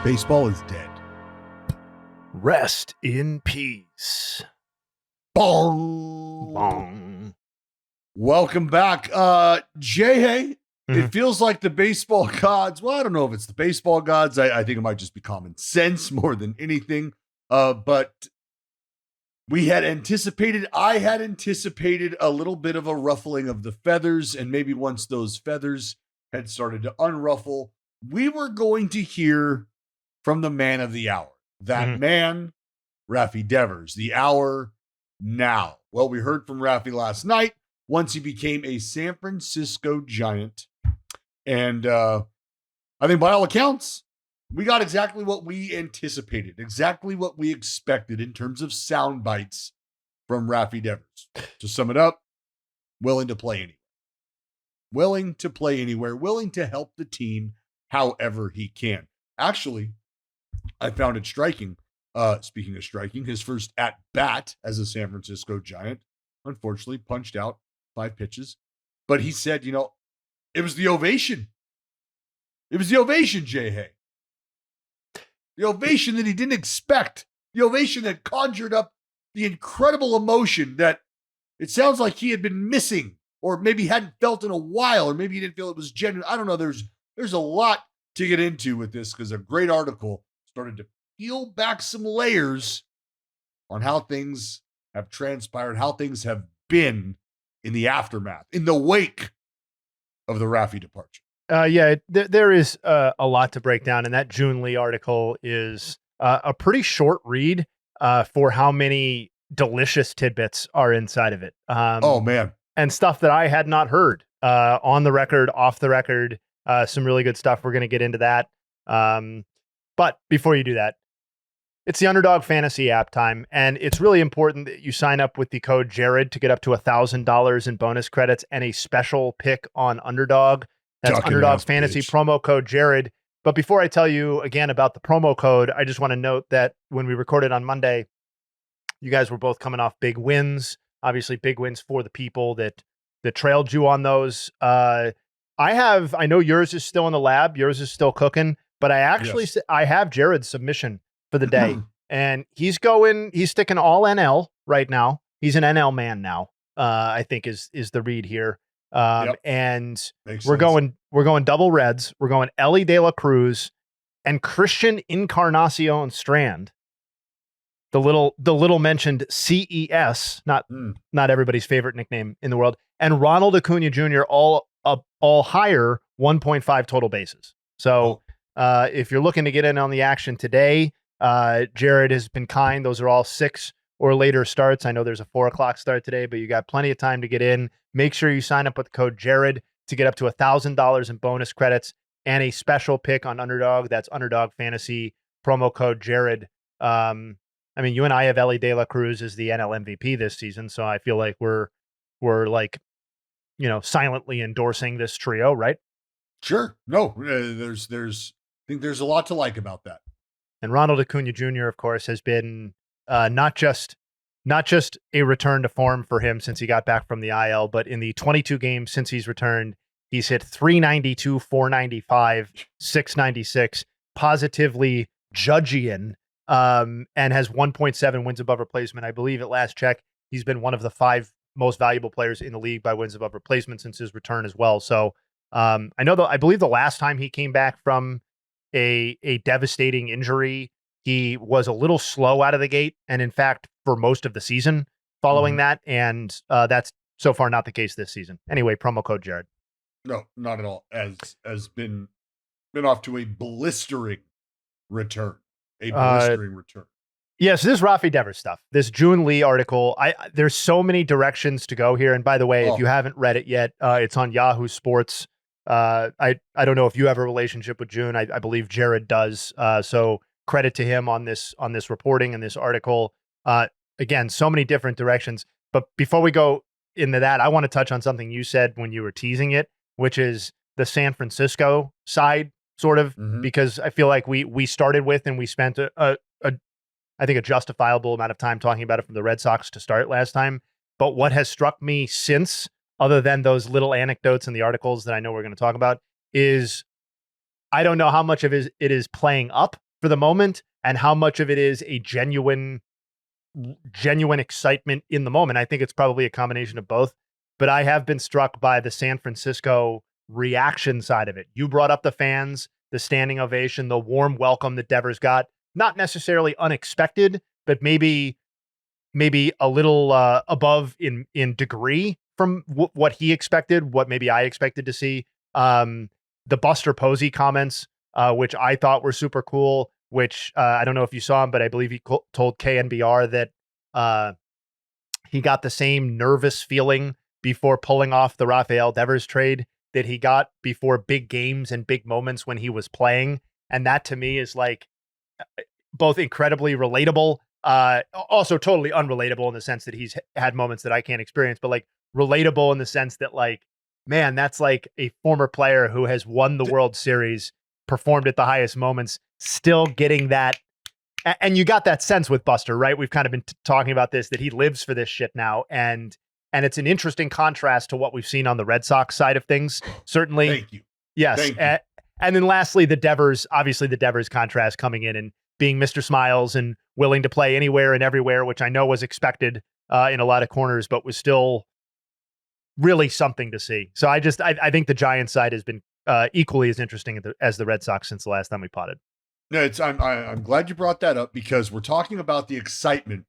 Baseball is dead. Rest in peace. Bong. Bong. Welcome back. Jay, it feels like the baseball gods. Well, I don't know if it's the baseball gods. I think it might just be common sense more than anything. But I had anticipated a little bit of a ruffling of the feathers. And maybe once those feathers had started to unruffle, we were going to hear from the man of the hour. That man, Raffy Devers, the hour now. Well, we heard from Raffy last night once he became a San Francisco Giant. And I think by all accounts, we got exactly what we anticipated, exactly what we expected in terms of sound bites from Raffy Devers. To sum it up, willing to play anywhere. Willing to play anywhere, willing to help the team however he can. Actually, I found it striking. Speaking of striking, his first at bat as a San Francisco Giant, unfortunately punched out 5 pitches. But he said, it was the ovation. It was the ovation, Jay Hay. The ovation that he didn't expect. The ovation that conjured up the incredible emotion that it sounds like he had been missing, or maybe hadn't felt in a while, or maybe he didn't feel it was genuine. I don't know. There's a lot to get into with this because a great article started to peel back some layers on how things have transpired, how things have been in the aftermath, in the wake of the Raffy departure. There is a lot to break down, and that June Lee article is a pretty short read for how many delicious tidbits are inside of it. Oh, man. And stuff that I had not heard on the record, off the record, some really good stuff. We're going to get into that. But before you do that, it's the Underdog Fantasy app time, and it's really important that you sign up with the code Jared to get up to $1,000 in bonus credits and a special pick on Underdog. That's Underdog Fantasy, promo code Jared. But before I tell you again about the promo code, I just want to note that when we recorded on Monday, you guys were both coming off big wins, obviously big wins for the people that trailed you on those. I know yours is still in the lab, yours is still cooking, but I have Jared's submission for the day, and he's sticking all NL right now. He's an NL man now. I think is the read here. And we're going double reds. We're going Ellie De La Cruz and Christian Encarnacion Strand. The little mentioned CES, not everybody's favorite nickname in the world, and Ronald Acuna Jr. all higher 1.5 total bases. So if you're looking to get in on the action today, Jared has been kind. Those are all 6 or later starts. I know there's a 4:00 start today, but you got plenty of time to get in. Make sure you sign up with the code Jared to get up to $1,000 in bonus credits and a special pick on Underdog. That's Underdog Fantasy, promo code Jared. You and I have Ellie De La Cruz as the NL MVP this season, so I feel like we're like, silently endorsing this trio, right? Sure. No, I think there's a lot to like about that. And Ronald Acuna Jr., of course, has been not just a return to form for him since he got back from the IL, but in the 22 games since he's returned, he's hit 392, 495, 696, positively Judgian, and has 1.7 wins above replacement. I believe at last check, he's been one of the 5 most valuable players in the league by wins above replacement since his return as well. So I believe the last time he came back from a devastating injury, he was a little slow out of the gate, and in fact, for most of the season following that, and that's so far not the case this season. Anyway, promo code Jared. No, not at all. Has been off to a blistering return. Return. Yeah, so this Raffy Devers stuff, this June Lee article, there's so many directions to go here. And by the way, if you haven't read it yet, it's on Yahoo Sports. I don't know if you have a relationship with June. I believe Jared does. So credit to him on this reporting and this article. Again, so many different directions. But before we go into that, I want to touch on something you said when you were teasing it, which is the San Francisco side, sort of, because I feel like we started with and we spent I think a justifiable amount of time talking about it from the Red Sox to start last time. But what has struck me since, other than those little anecdotes in the articles that I know we're going to talk about, is I don't know how much of it is playing up for the moment and how much of it is a genuine excitement in the moment. I think it's probably a combination of both, but I have been struck by the San Francisco reaction side of it. You brought up the fans, the standing ovation, the warm welcome that Devers got, not necessarily unexpected, but maybe a little above in degree from what he expected, what maybe I expected to see. The Buster Posey comments, which I thought were super cool, which I don't know if you saw him, but I believe he told KNBR that he got the same nervous feeling before pulling off the Rafael Devers trade that he got before big games and big moments when he was playing. And that to me is like both incredibly relatable, also totally unrelatable in the sense that he's had moments that I can't experience, but like relatable in the sense that like, man, that's like a former player who has won the World Series, performed at the highest moments, still getting that. And you got that sense with Buster, right? We've kind of been talking about this, that he lives for this shit now. And it's an interesting contrast to what we've seen on the Red Sox side of things. Certainly. Thank you. Yes. Thank you. And then lastly, the Devers contrast coming in and being Mr. Smiles and willing to play anywhere and everywhere, which I know was expected in a lot of corners, but was still really something to see. So I think the Giants side has been equally as interesting as the Red Sox since the last time we potted. No, I'm glad you brought that up, because we're talking about the excitement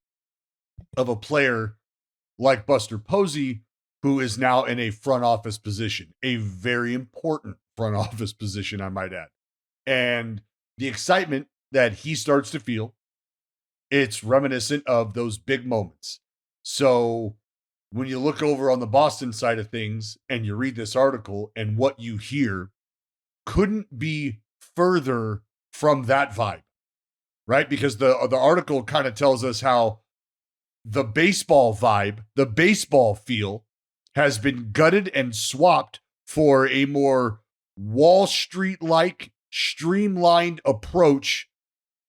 of a player like Buster Posey, who is now in a front office position, a very important front office position, I might add. And the excitement that he starts to feel, it's reminiscent of those big moments. So when you look over on the Boston side of things and you read this article, and what you hear couldn't be further from that vibe, right? Because the article kind of tells us how the baseball vibe, the baseball feel, has been gutted and swapped for a more Wall Street-like, streamlined approach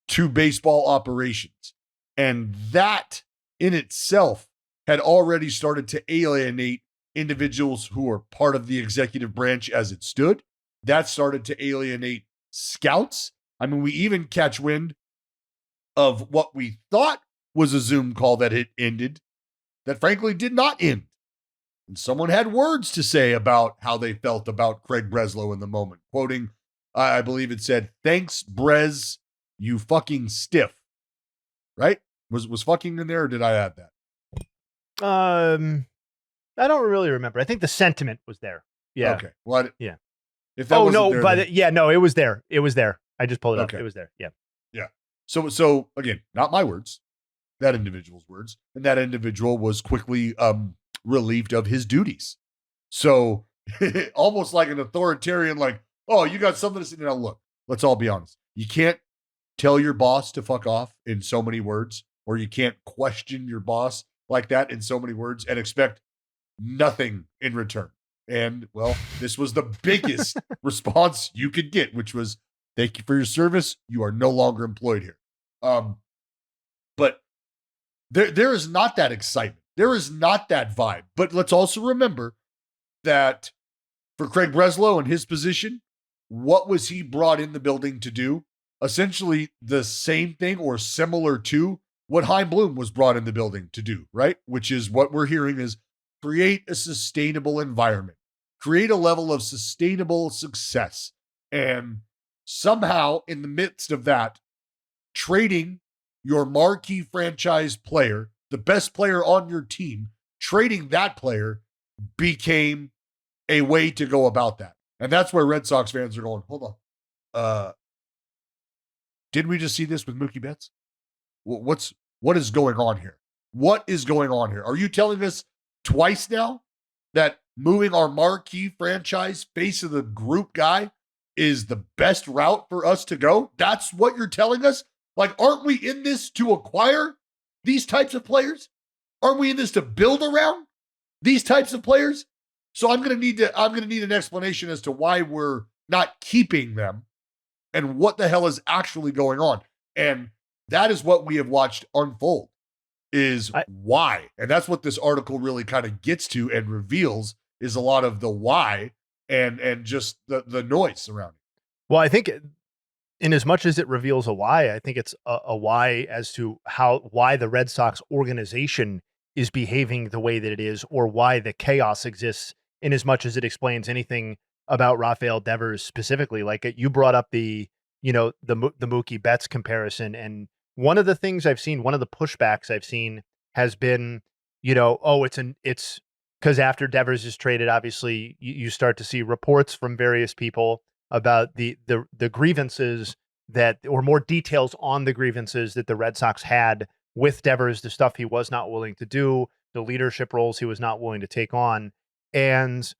to baseball operations. And that in itself had already started to alienate individuals who are part of the executive branch as it stood. That started to alienate scouts. I mean, we even catch wind of what we thought was a Zoom call that had ended, that frankly did not end. And someone had words to say about how they felt about Craig Breslow in the moment. Quoting, I believe it said, "Thanks, Brez, you fucking stiff." Right? Was fucking in there, or did I add that? I don't really remember. I think the sentiment was there. Yeah. Okay. Well, yeah. If that wasn't there, but no, it was there. It was there. I just pulled it up. It was there. Yeah. Yeah. So again, not my words, that individual's words, and that individual was quickly relieved of his duties. So almost like an authoritarian, like, oh, you got something to say. Now look, let's all be honest. You can't tell your boss to fuck off in so many words, or you can't question your boss like that in so many words and expect nothing in return. And well, this was the biggest response you could get, which was, "Thank you for your service. You are no longer employed here." But there is not that excitement. There is not that vibe. But let's also remember that for Craig Breslow and his position, what was he brought in the building to do? Essentially the same thing or similar to what Chaim Bloom was brought in the building to do, right? Which is what we're hearing is create a sustainable environment, create a level of sustainable success. And somehow in the midst of that, trading your marquee franchise player, the best player on your team, trading that player became a way to go about that. And that's where Red Sox fans are going, hold on. Did we just see this with Mookie Betts? What is going on here? What is going on here? Are you telling us twice now that moving our marquee franchise face of the group guy is the best route for us to go? That's what you're telling us? Like, aren't we in this to acquire these types of players? Aren't we in this to build around these types of players? So I'm going to need an explanation as to why we're not keeping them and what the hell is actually going on. And that is what we have watched unfold, is why. And that's what this article really kind of gets to and reveals, is a lot of the why and just the noise around it. Well, I think in as much as it reveals a why, I think it's a why as to why the Red Sox organization is behaving the way that it is, or why the chaos exists, in as much as it explains anything about Rafael Devers specifically. Like you brought up the Mookie Betts comparison, and one of the things I've seen, one of the pushbacks I've seen has been, it's because after Devers is traded, obviously you start to see reports from various people about the grievances or more details on the grievances that the Red Sox had with Devers, the stuff he was not willing to do, the leadership roles he was not willing to take on. And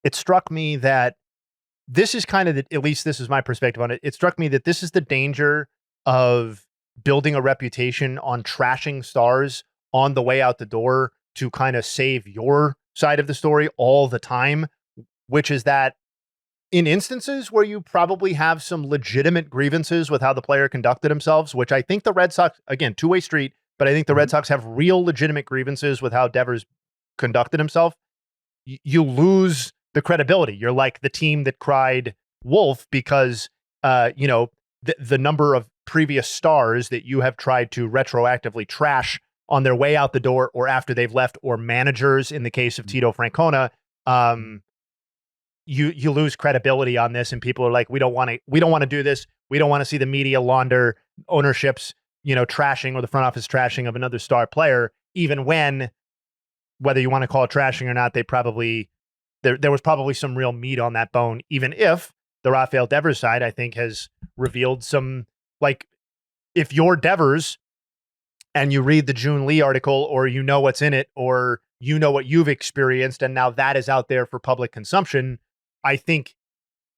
it struck me that this is kind of at least this is my perspective on it. It struck me that this is the danger of building a reputation on trashing stars on the way out the door to kind of save your side of the story all the time, which is that in instances where you probably have some legitimate grievances with how the player conducted themselves, which I think the Red Sox, again, two-way street, but I think the Red Sox have real legitimate grievances with how Devers conducted himself, you lose the credibility. You're like the team that cried wolf because, the number of previous stars that you have tried to retroactively trash on their way out the door or after they've left, or managers in the case of Tito Francona, you lose credibility on this, and people are like, we don't want to do this. We don't want to see the media launder ownership's, trashing, or the front office trashing of another star player, even when, whether you want to call it trashing or not, there was probably some real meat on that bone, even if the Rafael Devers side, I think, has revealed some, like, if you're Devers and you read the June Lee article, or what's in it, or what you've experienced, and now that is out there for public consumption, I think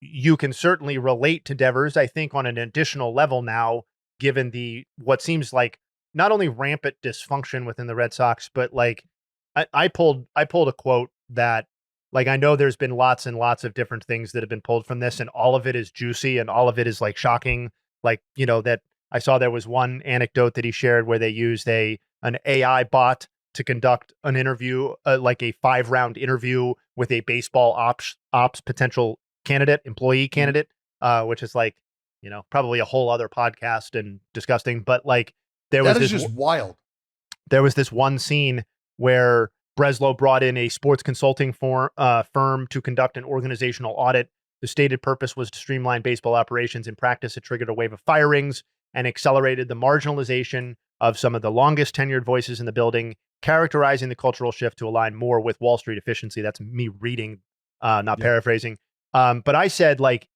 you can certainly relate to Devers, I think, on an additional level now, given what seems like not only rampant dysfunction within the Red Sox, but like I pulled a quote that, like, I know there's been lots and lots of different things that have been pulled from this, and all of it is juicy and all of it is like shocking. Like, that I saw there was one anecdote that he shared where they used an AI bot to conduct an interview, like a 5-round interview with a baseball ops potential employee candidate, which is like, probably a whole other podcast and disgusting. But like, that is just wild. There was this one scene where Breslow brought in a sports consulting firm to conduct an organizational audit. The stated purpose was to streamline baseball operations. In practice, it triggered a wave of firings and accelerated the marginalization of some of the longest tenured voices in the building, characterizing the cultural shift to align more with Wall Street efficiency. That's me reading, not paraphrasing. But I said, like,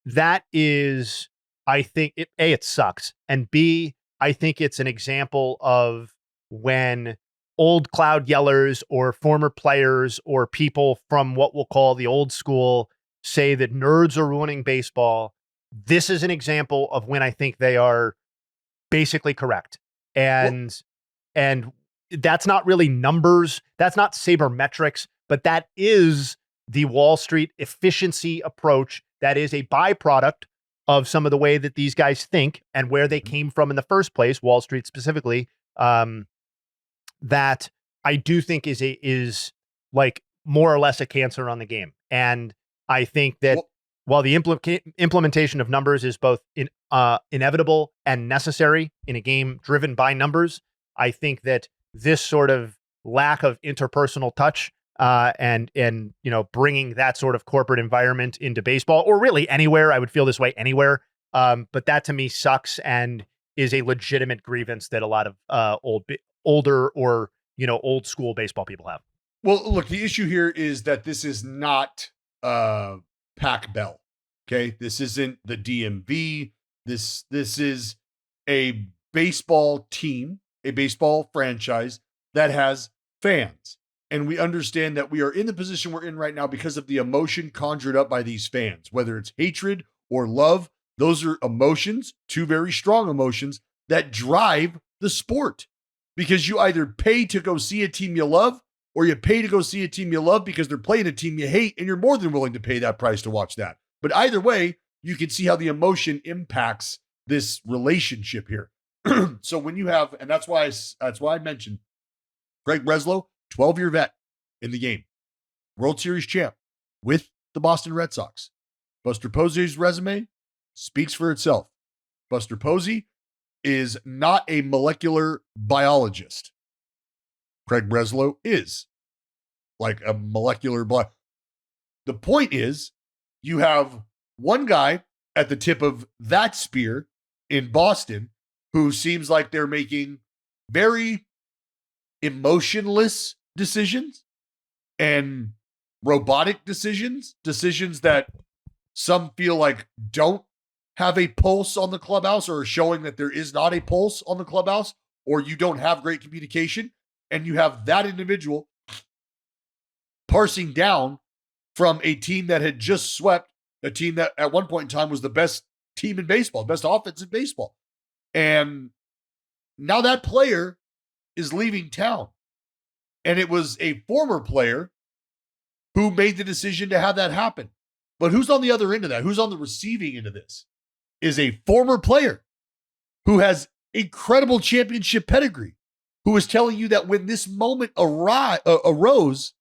that is, I think, it sucks. And B, I think it's an example of when old cloud yellers or former players or people from what we'll call the old school say that nerds are ruining baseball. This is an example of when I think they are basically correct. And that's not really numbers. That's not sabermetrics, but that is the Wall Street efficiency approach. That is a byproduct of some of the way that these guys think and where they came from in the first place, Wall Street specifically, that I do think is like more or less a cancer on the game. And I think that while the implementation of numbers is both inevitable and necessary in a game driven by numbers, I think that this sort of lack of interpersonal touch and bringing that sort of corporate environment into baseball, or really anywhere, I would feel this way anywhere. But that to me sucks and is a legitimate grievance that a lot of older or old school baseball people have. Well, look, the issue here is that this is not Pac Bell. Okay, this isn't the DMV. This is a baseball team, a baseball franchise that has fans. And we understand that we are in the position we're in right now because of the emotion conjured up by these fans, whether it's hatred or love. Those are emotions, two very strong emotions that drive the sport, because you either pay to go see a team you love, or you pay to go see a team you love because they're playing a team you hate, and you're more than willing to pay that price to watch that. But either way, you can see how the emotion impacts this relationship here. So when you have, and that's why I mentioned Craig Breslow, 12-year vet in the game, World Series champ with the Boston Red Sox. Buster Posey's resume, speaks for itself. Buster Posey is not a molecular biologist. Craig Breslow is like a molecular The point is, you have one guy at the tip of that spear in Boston who seems like they're making very emotionless decisions and robotic decisions that some feel like don't have a pulse on the clubhouse or are showing that there is not a pulse on the clubhouse, or you don't have great communication, and you have that individual parsing down from a team that had just swept a team that at one point in time was the best team in baseball, best offense in baseball. And now that player is leaving town. And it was a former player who made the decision to have that happen. But who's on the other end of that? Who's on the receiving end of this? Is a former player who has incredible championship pedigree, who is telling you that when this moment arose,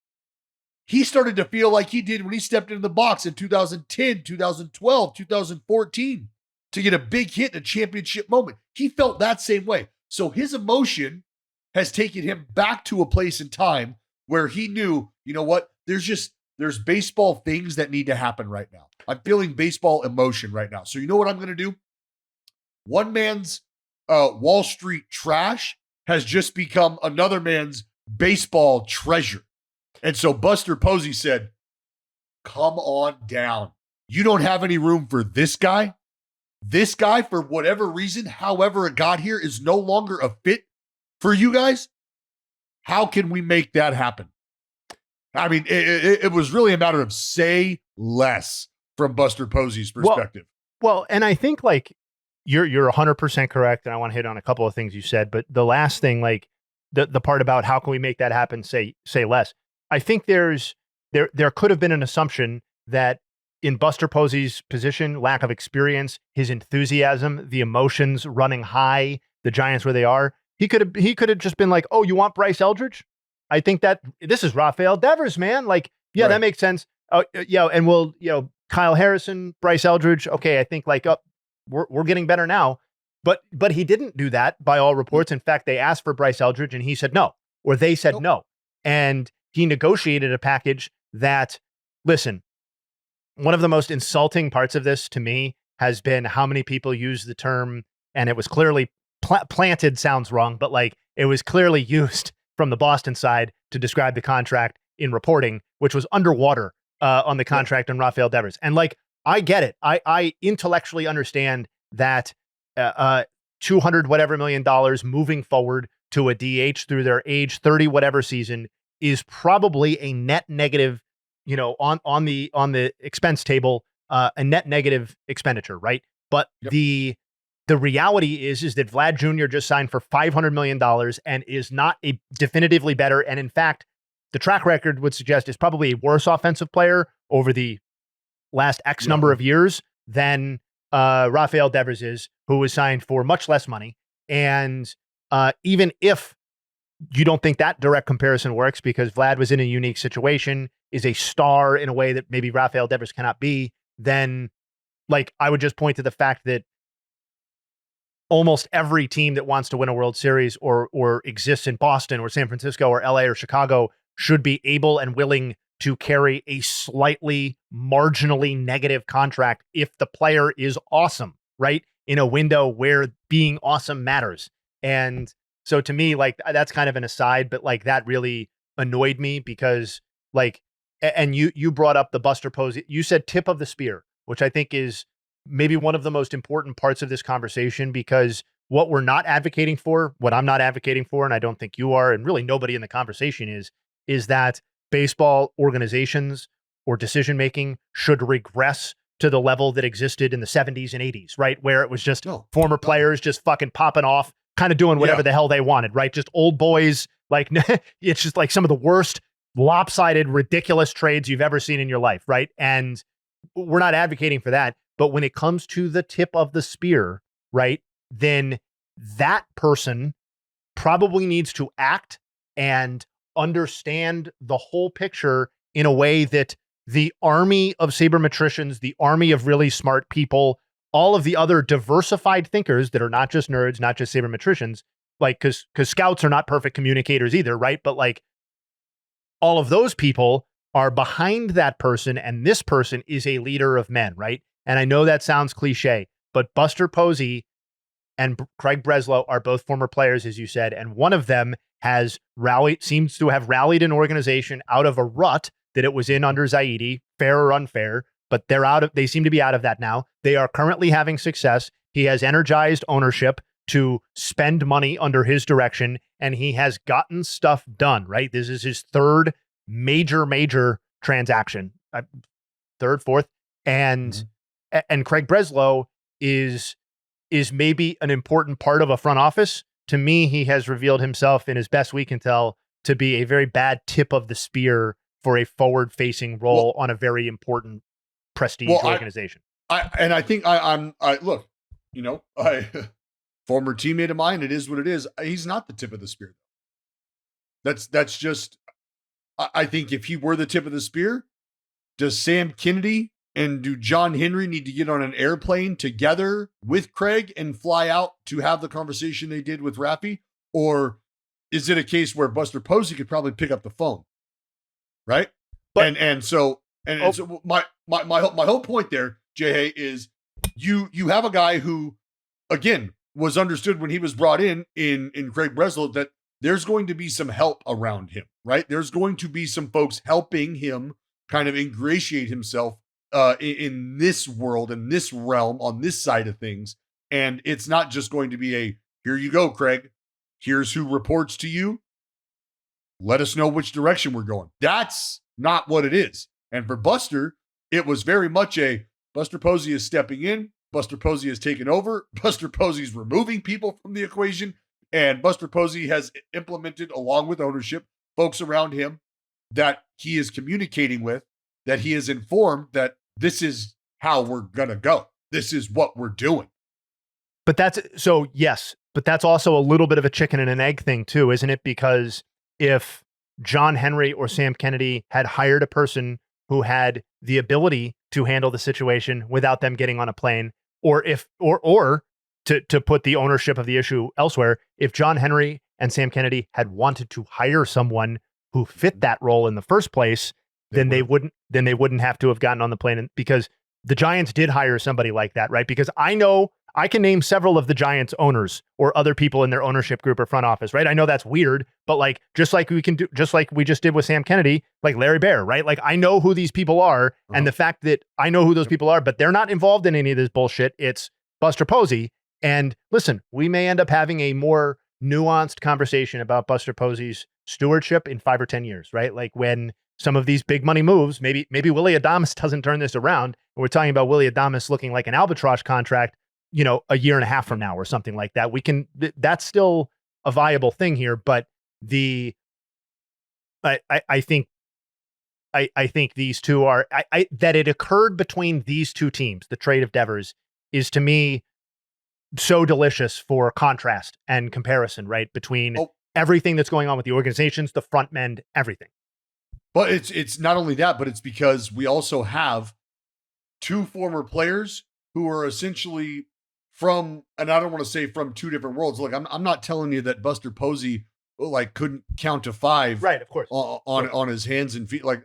he started to feel like he did when he stepped into the box in 2010, 2012, 2014 to get a big hit in a championship moment. He felt that same way. So his emotion has taken him back to a place in time where he knew, you know what, there's baseball things that need to happen right now. I'm feeling baseball emotion right now. So you know what I'm going to do? One man's Wall Street trash has just become another man's baseball treasure. And so Buster Posey said, come on down. You don't have any room for this guy. This guy, for whatever reason, however it got here, is no longer a fit for you guys. How can we make that happen? I mean, it was really a matter of say less from Buster Posey's perspective. Well, and I think like you're 100% correct. And I want to hit on a couple of things you said, but the last thing, like the part about how can we make that happen, say less. I think there could have been an assumption that in Buster Posey's position, lack of experience, his enthusiasm, the emotions running high, the Giants where they are, he could have just been like, oh, you want Bryce Eldridge? I think that this is Rafael Devers, man. Like, yeah, right. That makes sense. Yeah, and we'll, Kyle Harrison, Bryce Eldridge. Okay, I think like we're getting better now. But he didn't do that by all reports. In fact, they asked for Bryce Eldridge and he said no, or they said no. And he negotiated a package that, listen, one of the most insulting parts of this to me has been how many people use the term, and it was clearly planted sounds wrong, but like it was clearly used from the Boston side to describe the contract in reporting, which was underwater on the contract on Rafael Devers. And like, I get it. I intellectually understand that 200 whatever $million moving forward to a DH through their age 30 whatever season is probably a net negative, on the expense table, a net negative expenditure, right? But the reality is that Vlad Jr. just signed for $500 million and is not a definitively better. And in fact, the track record would suggest is probably a worse offensive player over the last X number of years than Rafael Devers is, who was signed for much less money. And even if you don't think that direct comparison works because Vlad was in a unique situation, is a star in a way that maybe Rafael Devers cannot be, then like I would just point to the fact that almost every team that wants to win a World Series or exists in Boston or San Francisco or LA or Chicago should be able and willing to carry a slightly marginally negative contract if the player is awesome, right? In a window where being awesome matters. And so to me, like that's kind of an aside, but like that really annoyed me because like, and you brought up the Buster Posey, you said tip of the spear, which I think is maybe one of the most important parts of this conversation, because what we're not advocating for, what I'm not advocating for, and I don't think you are, and really nobody in the conversation is that baseball organizations or decision-making should regress to the level that existed in the 70s and 80s, right? Where it was just former players just fucking popping off, kind of doing whatever the hell they wanted, right? Just old boys. Like it's just like some of the worst lopsided, ridiculous trades you've ever seen in your life, right? And we're not advocating for that. But when it comes to the tip of the spear, right, then that person probably needs to act and understand the whole picture in a way that the army of sabermetricians, the army of really smart people all of the other diversified thinkers that are not just nerds, not just sabermetricians, like, because scouts are not perfect communicators either, right? But like, all of those people are behind that person, and this person is a leader of men, right? And I know that sounds cliche, but Buster Posey and Craig Breslow are both former players, as you said, and one of them seems to have rallied an organization out of a rut that it was in under Zaidi, fair or unfair, but they seem to be out of that now. They are currently having success. He has energized ownership to spend money under his direction, and he has gotten stuff done, right? This is his third major transaction, third, fourth, and Craig Breslow is maybe an important part of a front office. To me, he has revealed himself, in as best we can tell, to be a very bad tip of the spear for a forward-facing role on a very important prestige organization. I think look, former teammate of mine, it is what it is. He's not the tip of the spear. That's just, I think if he were the tip of the spear, does Sam Kennedy and do John Henry need to get on an airplane together with Craig and fly out to have the conversation they did with Raffy? Or is it a case where Buster Posey could probably pick up the phone? Right. But, so my whole point there, Jay, is you have a guy who, again, was understood when he was brought in Craig Breslow that there's going to be some help around him, right? There's going to be some folks helping him kind of ingratiate himself in this world, in this realm, on this side of things. And it's not just going to be here you go, Craig. Here's who reports to you. Let us know which direction we're going. That's not what it is. And for Buster, it was very much Buster Posey is stepping in. Buster Posey has taken over. Buster Posey's removing people from the equation. And Buster Posey has implemented, along with ownership, folks around him that he is communicating with, that he is informed that this is how we're going to go. This is what we're doing. But yes, but that's also a little bit of a chicken and an egg thing too, isn't it? Because if John Henry or Sam Kennedy had hired a person who had the ability to handle the situation without them getting on a plane, or to put the ownership of the issue elsewhere, if John Henry and Sam Kennedy had wanted to hire someone who fit that role in the first place, then they wouldn't have to have gotten on the plane. Because the Giants did hire somebody like that, right? Because I can name several of the Giants owners or other people in their ownership group or front office, right? I know that's weird, but like, just like we just did with Sam Kennedy, like Larry Baer, right? Like, I know who these people are. And the fact that I know who those people are, but they're not involved in any of this bullshit. It's Buster Posey. And listen, we may end up having a more nuanced conversation about Buster Posey's stewardship in 5 or 10 years, right? Like when some of these big money moves, maybe Willy Adames doesn't turn this around. And we're talking about Willy Adames looking like an albatross contract, a year and a half from now or something like that. That's still a viable thing here, but I think these two are, that it occurred between these two teams, the trade of Devers, is to me so delicious for contrast and comparison, right? Between everything that's going on with the organizations, the front men, everything. But it's not only that, but it's because we also have two former players who are essentially from, and I don't want to say from two different worlds. Look, I'm not telling you that Buster Posey couldn't count to 5, right? Of course, on his hands and feet. Like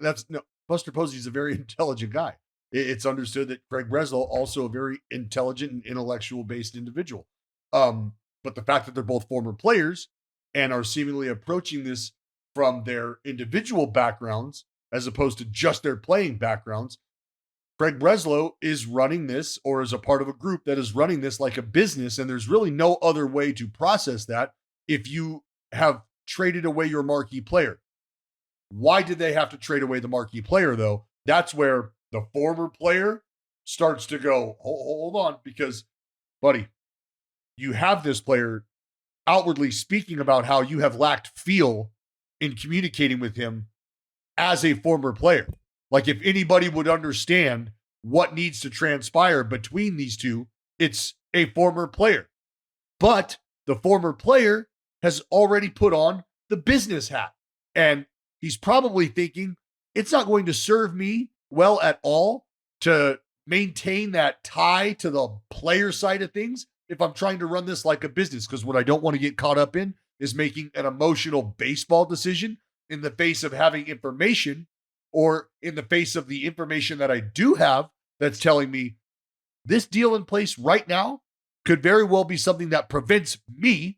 Buster Posey's a very intelligent guy. It's understood that Craig Breslow also a very intelligent and intellectual based individual. But the fact that they're both former players and are seemingly approaching this from their individual backgrounds as opposed to just their playing backgrounds, Craig Breslow is running this, or is a part of a group that is running this like a business. And there's really no other way to process that if you have traded away your marquee player. Why did they have to trade away the marquee player, though? That's where the former player starts to go, hold on, because, buddy, you have this player outwardly speaking about how you have lacked feel in communicating with him as a former player. Like, if anybody would understand what needs to transpire between these two, it's a former player. But the former player has already put on the business hat. And he's probably thinking, it's not going to serve me well at all to maintain that tie to the player side of things if I'm trying to run this like a business. Because what I don't want to get caught up in is making an emotional baseball decision in the face of having information, or in the face of the information that I do have that's telling me this deal in place right now could very well be something that prevents me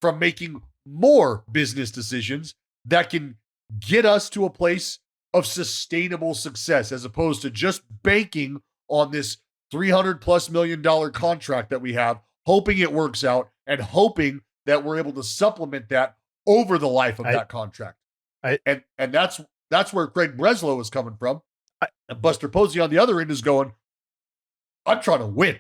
from making more business decisions that can get us to a place of sustainable success, as opposed to just banking on this $300+ million contract that we have, hoping it works out and hoping that we're able to supplement that over the life of that contract. And that's where Craig Breslow is coming from. And Buster Posey on the other end is going, I'm trying to win,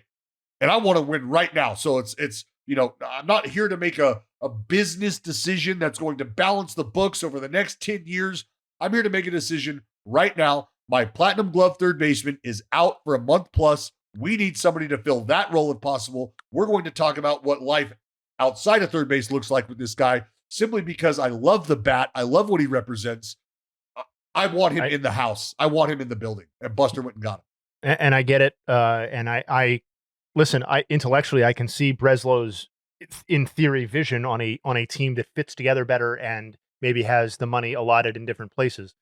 and I want to win right now. So it's I'm not here to make a business decision that's going to balance the books over the next 10 years. I'm here to make a decision right now. My platinum glove third baseman is out for a month plus. We need somebody to fill that role if possible. We're going to talk about what life outside of third base looks like with this guy, simply because I love the bat. I love what he represents. I want him in the house. I want him in the building. And Buster went and got him. And I get it. And I listen, intellectually, I can see Breslow's, in theory, vision on a team that fits together better and maybe has the money allotted in different places.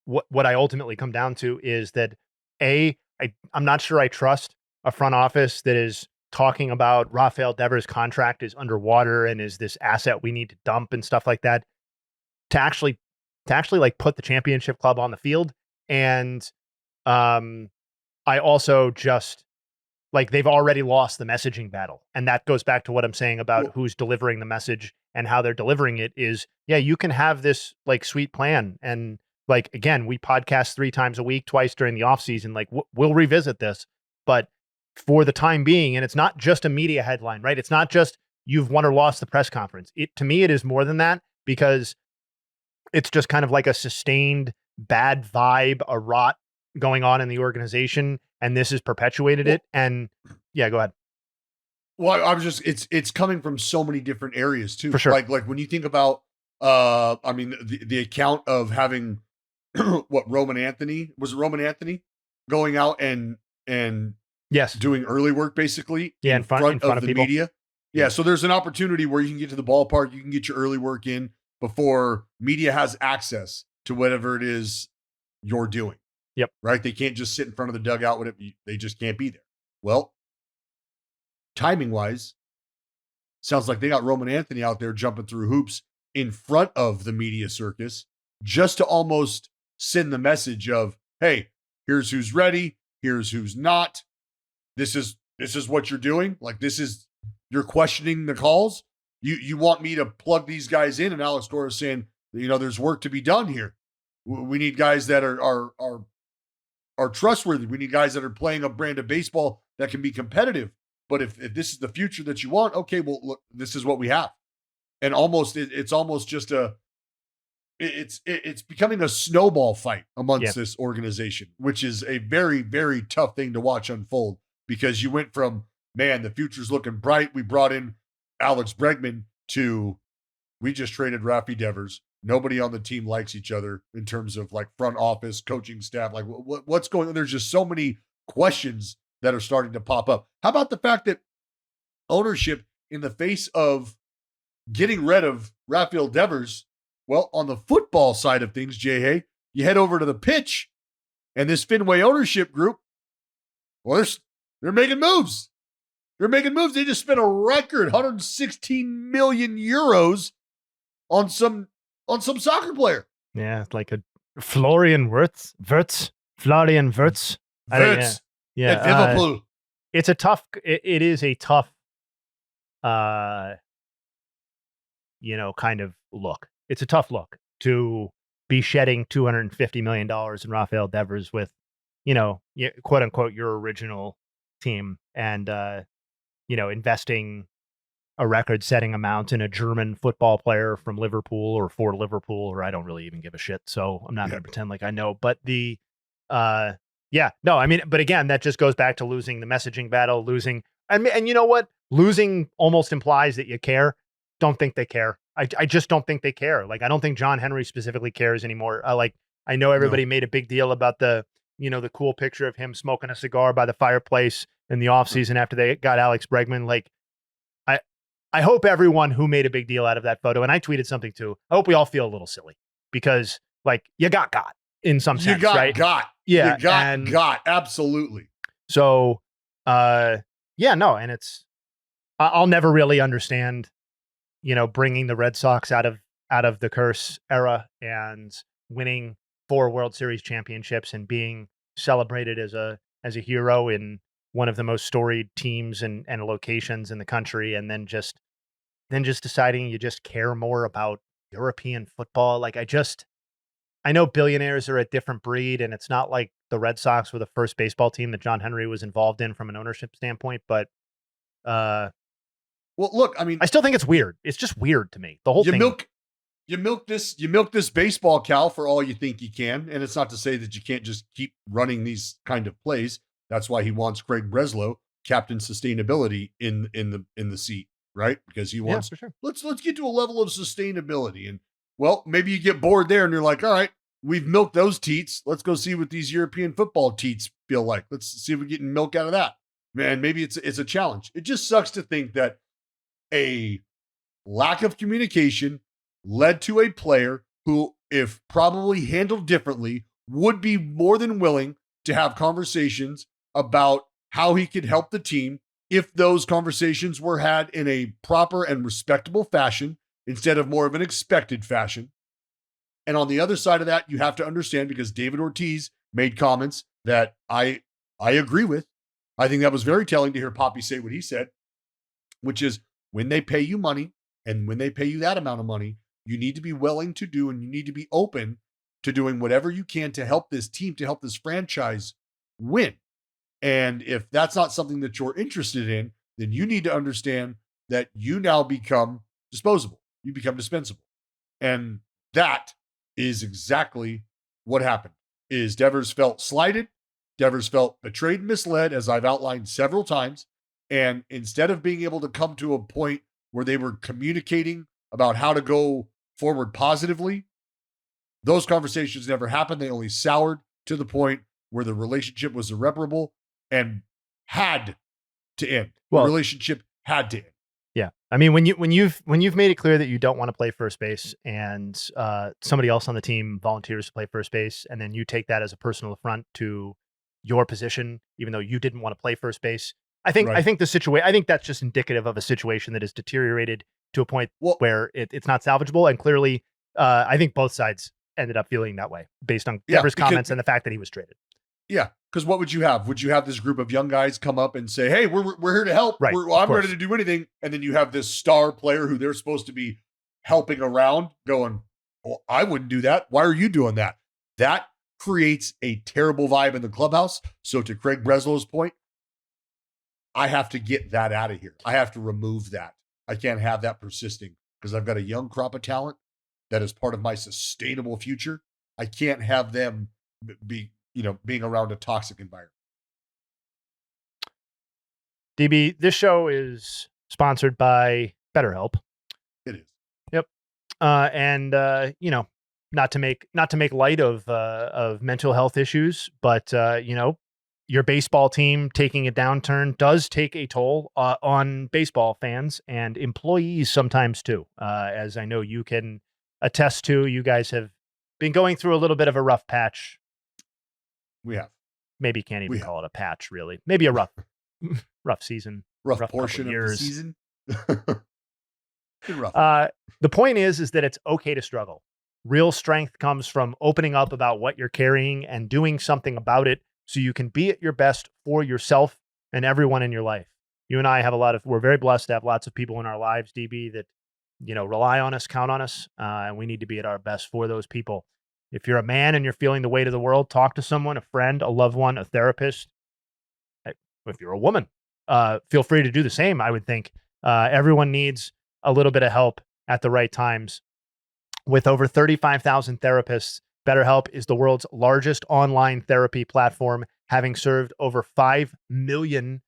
What I ultimately come down to is that I'm not sure I trust a front office that is talking about Rafael Devers' contract is underwater and is this asset we need to dump and stuff like that, to actually like put the championship club on the field. And I also just like, they've already lost the messaging battle. And that goes back to what I'm saying about who's delivering the message and how they're delivering it is, yeah, you can have this like sweet plan. And like, again, we podcast 3 times a week, twice during the off season. Like we'll revisit this, but for the time being, and it's not just a media headline, right? It's not just you've won or lost the press conference. To me, it is more than that, because it's just kind of like a sustained bad vibe, a rot going on in the organization, and this has perpetuated it. And yeah, go ahead. Well, I was just, it's coming from so many different areas too. For sure. Like when you think about, the account of having Roman Anthony going out and yes, doing early work basically in front of the people. media. Yeah. So there's an opportunity where you can get to the ballpark, you can get your early work in before media has access to whatever it is you're doing. Yep. Right. They can't just sit in front of the dugout. They just can't be there. Well, timing wise, sounds like they got Roman Anthony out there jumping through hoops in front of the media circus, just to almost send the message of, hey, here's who's ready. Here's who's not. This is what you're doing. Like, you're questioning the calls. You want me to plug these guys in, and Alex Cora is saying, there's work to be done here. We need guys that are trustworthy. We need guys that are playing a brand of baseball that can be competitive. But if this is the future that you want, okay, well, look, this is what we have. And it's almost just it's becoming a snowball fight amongst this organization, which is a very, very tough thing to watch unfold, because you went from, man, the future's looking bright. We brought in Alex Bregman to, we just traded Raffy Devers. Nobody on the team likes each other in terms of like front office, coaching staff. Like what's going on? There's just so many questions that are starting to pop up. How about the fact that ownership, in the face of getting rid of Rafael Devers, well, on the football side of things, Jay, you head over to the pitch, and this Fenway ownership group, well, they're making moves. They're making moves. They just spent a record 116 million euros on some soccer player. Yeah, it's like a Florian Wirtz. Yeah. At Liverpool. It is a tough, kind of look. It's a tough look to be shedding $250 million in Rafael Devers with, quote unquote, your original team, and, investing a record-setting amount in a German football player from Liverpool or for Liverpool, or I don't really even give a shit. So I'm not going to pretend like I know. But but again, that just goes back to losing the messaging battle, and you know what? Losing almost implies that you care. Don't think they care. I just don't think they care. Like, I don't think John Henry specifically cares anymore. I know everybody made a big deal about the the cool picture of him smoking a cigar by the fireplace in the offseason after they got Alex Bregman. Like, I hope everyone who made a big deal out of that photo, and I tweeted something too, I hope we all feel a little silly because, like, you got in some sense, right? Yeah, you got, absolutely. So, yeah, no, and I'll never really understand, bringing the Red Sox out of the curse era and winning 4 World Series championships and being celebrated as a hero in one of the most storied teams and locations in the country, and then just deciding you just care more about European football. Like, I know billionaires are a different breed, and it's not like the Red Sox were the first baseball team that John Henry was involved in from an ownership standpoint, but well, look, I mean, I still think it's weird. It's just weird to me. The whole thing. You milk this baseball cow for all you think you can, and it's not to say that you can't just keep running these kind of plays. That's why he wants Craig Breslow, captain sustainability, in the seat, right? Because he wants, for sure. Let's get to a level of sustainability. And well, maybe you get bored there and you're like, all right, we've milked those teats. Let's go see what these European football teats feel like. Let's see if we're getting milk out of that. Man, maybe it's a challenge. It just sucks to think that a lack of communication led to a player who, if probably handled differently, would be more than willing to have conversations about how he could help the team if those conversations were had in a proper and respectable fashion instead of more of an expected fashion. And on the other side of that, you have to understand, because David Ortiz made comments that I agree with. I think that was very telling to hear Poppy say what he said, which is, when they pay you money, and when they pay you that amount of money, you need to be willing to do, and you need to be open to doing whatever you can to help this team, to help this franchise win. And if that's not something that you're interested in, then you need to understand that you now become disposable. You become dispensable. And that is exactly what happened. Is Devers felt slighted. Devers felt betrayed and misled, as I've outlined several times. And instead of being able to come to a point where they were communicating about how to go forward positively, those conversations never happened. They only soured to the point where the relationship was irreparable and had to end. The relationship had to end. Yeah. I mean, when you've made it clear that you don't want to play first base, and somebody else on the team volunteers to play first base, and then you take that as a personal affront to your position, even though you didn't want to play first base. I think that's just indicative of a situation that has deteriorated to a point where it's not salvageable. And clearly, I think both sides ended up feeling that way based on Devers' comments and the fact that he was traded. Yeah, because what would you have? Would you have this group of young guys come up and say, "Hey, we're here to help. Right, I'm ready to do anything," and then you have this star player who they're supposed to be helping around going, "Well, I wouldn't do that. Why are you doing that?" That creates a terrible vibe in the clubhouse. So to Craig Breslow's point, I have to get that out of here. I have to remove that. I can't have that persisting, because I've got a young crop of talent that is part of my sustainable future. I can't have them be, being around a toxic environment. DB, this show is sponsored by BetterHelp. It is. Yep. And not to make light of mental health issues, but your baseball team taking a downturn does take a toll on baseball fans and employees sometimes too. As I know you can attest to, you guys have been going through a little bit of a rough patch. We have. Maybe can't even call it a patch, really. Maybe a rough season. Rough portion of the season. Rough. The point is that it's okay to struggle. Real strength comes from opening up about what you're carrying and doing something about it, so you can be at your best for yourself and everyone in your life. You and I we're very blessed to have lots of people in our lives, DB, that, rely on us, count on us, and we need to be at our best for those people. If you're a man and you're feeling the weight of the world, talk to someone, a friend, a loved one, a therapist. If you're a woman, feel free to do the same, I would think. Everyone needs a little bit of help at the right times. With over 35,000 therapists, BetterHelp is the world's largest online therapy platform, having served over 5 million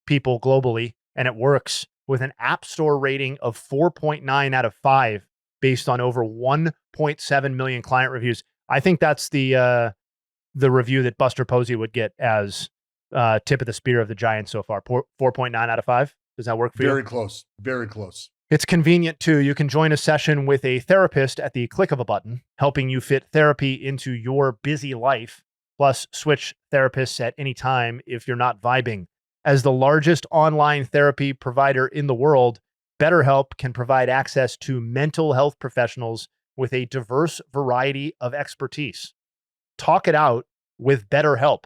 people globally, and it works with an App Store rating of 4.9 out of 5 based on over 1.7 million client reviews. I think that's the the review that Buster Posey would get as tip of the spear of the Giants so far. 4.9 out of 5. Does that work for you? Very close. Very close. It's convenient too. You can join a session with a therapist at the click of a button, helping you fit therapy into your busy life. Plus, switch therapists at any time if you're not vibing. As the largest online therapy provider in the world, BetterHelp can provide access to mental health professionals with a diverse variety of expertise. Talk it out with BetterHelp.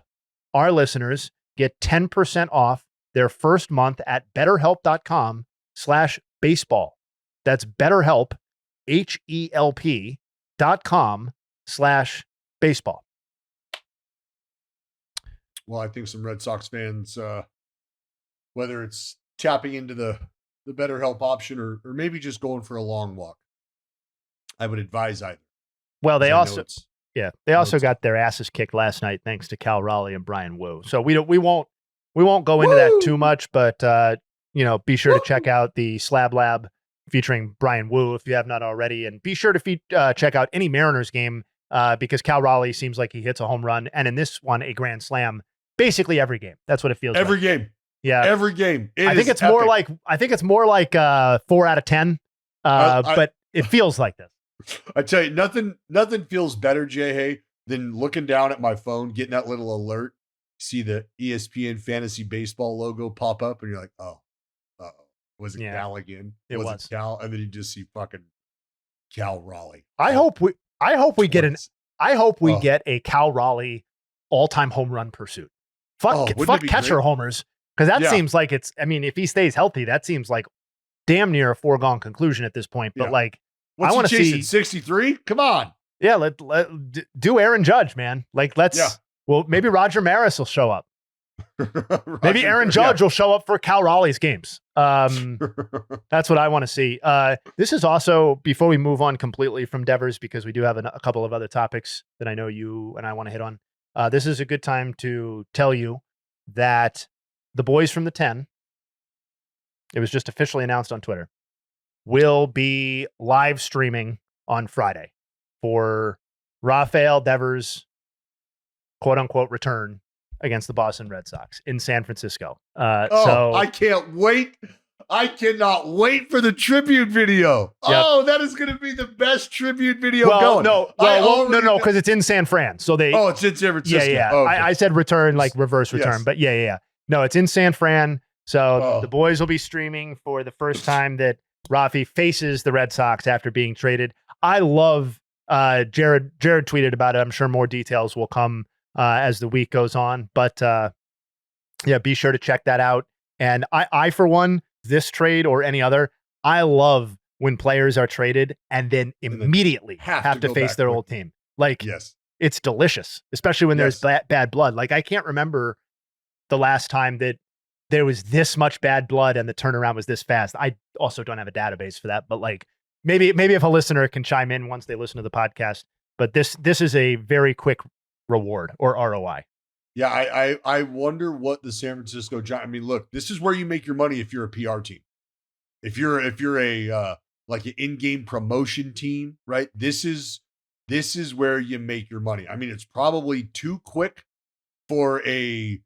Our listeners get 10% off their first month at betterhelp.com/baseball. That's BetterHelp, HELP.com/baseball. Well, I think some Red Sox fans, whether it's tapping into the BetterHelp option or maybe just going for a long walk, I would advise either. Well, they also got their asses kicked last night thanks to Cal Raleigh and Brian Wu. So we won't go into that too much, but be sure to check out the Slab Lab featuring Brian Wu if you have not already, and be sure to check out any Mariners game because Cal Raleigh seems like he hits a home run, and in this one a grand slam basically every game. That's what it feels every like. Game. Yeah, every game. I think it's more like 4 out of 10, but it feels like this. I tell you, nothing feels better, Jay, than looking down at my phone, getting that little alert, see the ESPN Fantasy Baseball logo pop up, and you're like, oh, was it Cal again? Was it Cal? And then you just see fucking Cal Raleigh. I hope we get a Cal Raleigh all-time home run pursuit. Fuck catcher great? Homers, because that seems like it's. I mean, if he stays healthy, that seems like damn near a foregone conclusion at this point. But I want to see 63. Come on. Yeah, let do Aaron Judge, man. Well, maybe Roger Maris will show up. Maybe Aaron Judge will show up for Cal Raleigh's games. That's what I want to see. This is also, before we move on completely from Devers, because we do have a couple of other topics that I know you and I want to hit on. This is a good time to tell you that the boys from the 10, it was just officially announced on Twitter, will be live streaming on Friday for Rafael Devers' quote unquote return against the Boston Red Sox in San Francisco. So I can't wait. I cannot wait for the tribute video. Yep. Oh, that is going to be the best tribute video going. No, because it's in San Fran. So it's in San Francisco. Yeah. Okay. I said return, like reverse return, yes. But yeah. No, it's in San Fran. So the boys will be streaming for the first time that Raffy faces the Red Sox after being traded. I love Jared tweeted about it. I'm sure more details will come as the week goes on, but be sure to check that out. And I for one, this trade or any other, I love when players are traded and then immediately have to face their old team. Like, yes, it's delicious, especially when there's bad blood. Like, I can't remember the last time that there was this much bad blood and the turnaround was this fast. I also don't have a database for that, but like maybe if a listener can chime in once they listen to the podcast, but this is a very quick reward or ROI. Yeah. I wonder what the San Francisco Giants, I mean, look, this is where you make your money. If you're a PR team, if you're a, like an in-game promotion team, right? This is where you make your money. I mean, it's probably too quick for a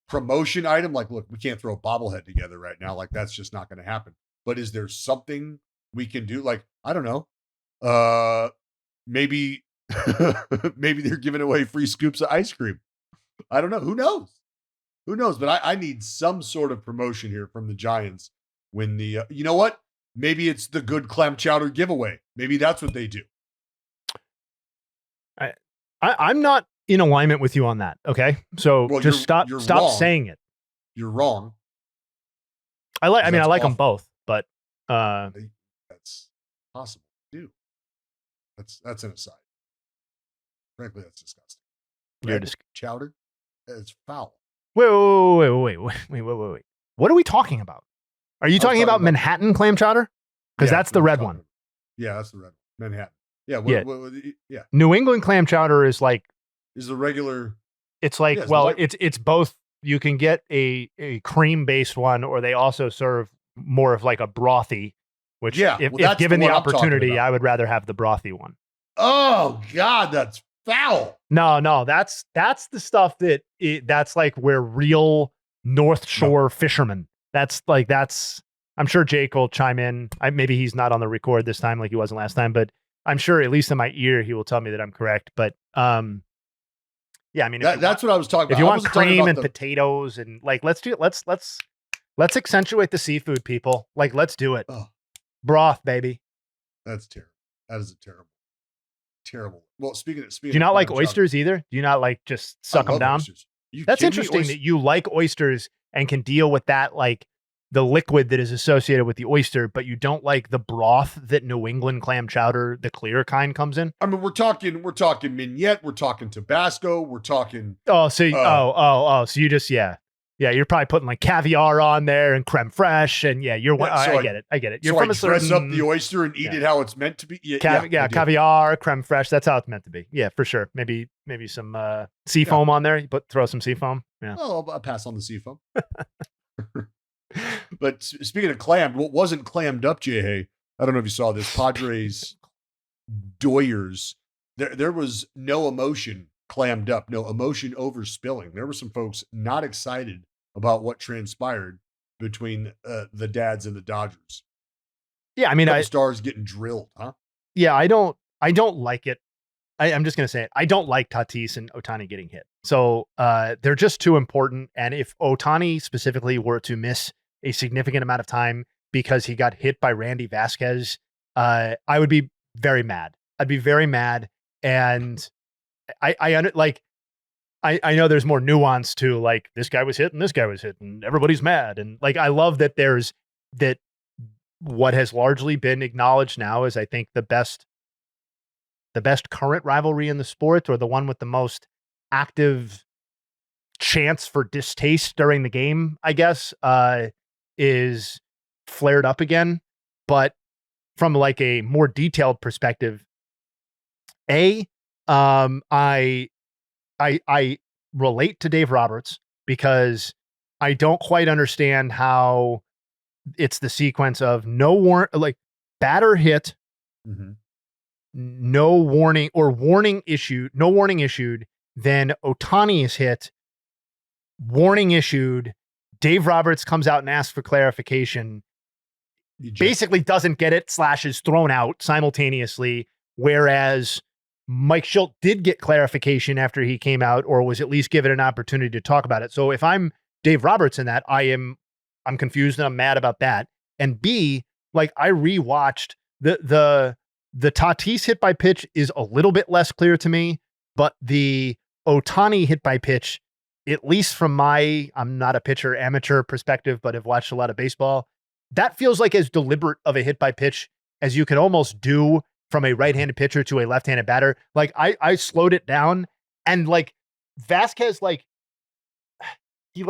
promotion item. Like, look, we can't throw a bobblehead together right now. Like, that's just not going to happen. But is there something we can do? Like, I don't know. Maybe they're giving away free scoops of ice cream. I don't know. Who knows? But I need some sort of promotion here from the Giants when the, you know what? Maybe it's the good clam chowder giveaway. Maybe that's what they do. I'm not in alignment with you on that. Okay. So just stop saying it. You're wrong. I like them both, but that's possible to do. That's an aside. Frankly, that's disgusting. Chowder? It's foul. Wait. What are we talking about? Are you talking about Manhattan clam chowder? Because that's the red one. Yeah, that's the red one. Manhattan. Yeah. Yeah. New England clam chowder is the regular. It's like, it's both. You can get a cream based one, or they also serve more of like a brothy, which if given the opportunity, I would rather have the brothy one. Oh God, that's foul. No, that's the stuff that's like where real North Shore fishermen. I'm sure Jake will chime in. Maybe he's not on the record this time like he wasn't last time, but I'm sure at least in my ear he will tell me that I'm correct. But yeah, I mean that's what I was talking about. If you want cream and potatoes and like let's accentuate the seafood, people. Like let's do it. Oh, broth, baby. That's terrible. That is a terrible. Well, speaking of, do you not like oysters either? Do you not like just suck them down? That's interesting that you like oysters and can deal with that, like the liquid that is associated with the oyster, but you don't like the broth that New England clam chowder, the clear kind, comes in. I mean, we're talking mignonette, we're talking Tabasco, we're talking. Oh, so so you just you're probably putting like caviar on there and creme fraiche, and I get it. You're from dress up the oyster and eat it how it's meant to be. Caviar, creme fraiche. That's how it's meant to be. Yeah, for sure. Maybe some sea foam on there. Throw some sea foam. Yeah. Oh, I'll pass on the sea foam. But speaking of clam, what wasn't clammed up, Jay? I don't know if you saw this. Padres Doyers. There was no emotion clammed up, no emotion overspilling. There were some folks not excited about what transpired between the Dads and the Dodgers. Yeah, I mean, stars getting drilled, huh? Yeah, I don't like it. I'm just gonna say it. I don't like Tatís and Ohtani getting hit. So they're just too important. And if Ohtani specifically were to miss a significant amount of time because he got hit by Randy Vasquez, I would be very mad. I'd be very mad. And I know there's more nuance to like this guy was hit and this guy was hit and everybody's mad. And like I love that that what has largely been acknowledged now is I think the best current rivalry in the sport, or the one with the most active chance for distaste during the game, I guess, is flared up again. But from like a more detailed perspective, I relate to Dave Roberts because I don't quite understand how it's the sequence of batter hit, no warning issued, then Ohtani is hit, warning issued, Dave Roberts comes out and asks for clarification, basically doesn't get it, is thrown out simultaneously, whereas Mike Schilt did get clarification after he came out, or was at least given an opportunity to talk about it. So if I'm Dave Roberts in that, I'm confused and I'm mad about that. And B, like I rewatched the Tatís hit by pitch is a little bit less clear to me, but the Ohtani hit by pitch, at least from I'm not a pitcher amateur perspective, but have watched a lot of baseball, that feels like as deliberate of a hit by pitch as you can almost do from a right-handed pitcher to a left-handed batter. Like I slowed it down, and like Vasquez, he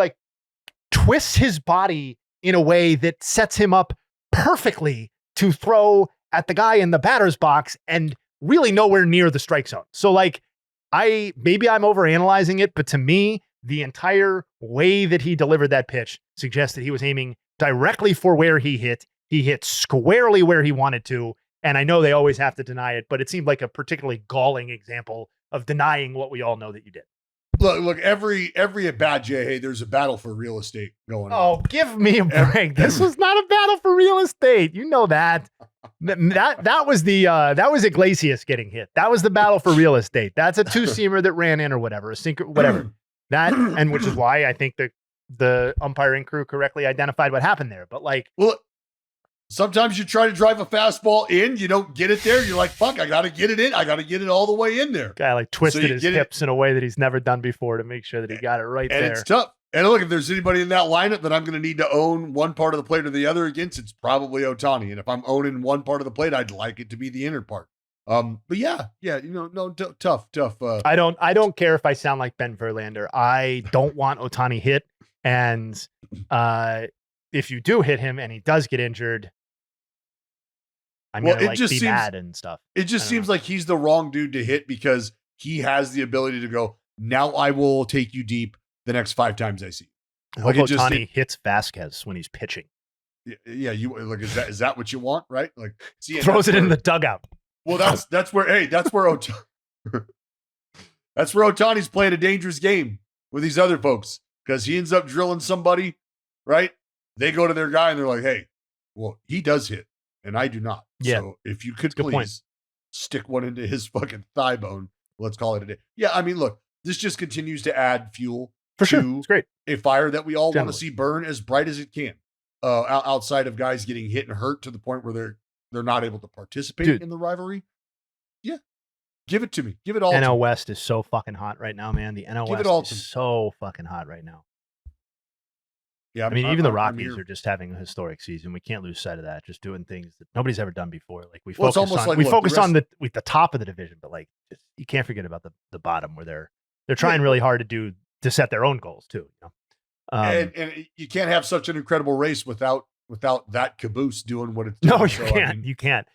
twists his body in a way that sets him up perfectly to throw at the guy in the batter's box and really nowhere near the strike zone. So maybe I'm overanalyzing it, but to me, the entire way that he delivered that pitch suggests that he was aiming directly for where he hit. He hit squarely where he wanted to. And I know they always have to deny it, but it seemed like a particularly galling example of denying what we all know that you did. Look, every at bat, Jay, there's a battle for real estate going on. Oh, give me a break. This was not a battle for real estate. You know that. That was Iglesias getting hit. That was the battle for real estate. That's a two-seamer that ran in or whatever, a sinker, whatever. That, and which is why I think the umpiring crew correctly identified what happened there. But sometimes you try to drive a fastball in, you don't get it there. You're like, fuck, I got to get it in. I got to get it all the way in there. Guy twisted his hips in a way that he's never done before to make sure that he got it right there. And it's tough. And look, if there's anybody in that lineup that I'm going to need to own one part of the plate or the other against, it's probably Ohtani. And if I'm owning one part of the plate, I'd like it to be the inner part. But tough. I don't care if I sound like Ben Verlander. I don't want Ohtani hit. And if you do hit him and he does get injured, I'm going to be mad and stuff. It just seems like he's the wrong dude to hit because he has the ability to go, now I will take you deep the next 5 times I see. I hope Ohtani hits Vasquez when he's pitching. Yeah, is that what you want, right? Throws it in the dugout. Well, that's where Ohtani That's where Ohtani's playing a dangerous game with these other folks because he ends up drilling somebody, right? They go to their guy and they're like, hey, well, he does hit and I do not. Yeah. So if you could Good point. please stick one into his fucking thigh bone, let's call it a day. Yeah, I mean, look, this just continues to add fuel For sure. to It's great. a fire that we all want Generally. to see burn as bright as it can. Outside of guys getting hit and hurt to the point where they're not able to participate in the rivalry. Yeah. Give it to me. Give it all to NL me. West is so fucking hot right now, man. The NL West is so fucking hot right now. Yeah, I mean, even the Rockies are just having a historic season. We can't lose sight of that. Just doing things that nobody's ever done before. Like we focus on the top of the division, but like you can't forget about the bottom where they're trying really hard to set their own goals too. You know? And you can't have such an incredible race without that caboose doing what it's doing. No, you can't. I mean, you can't.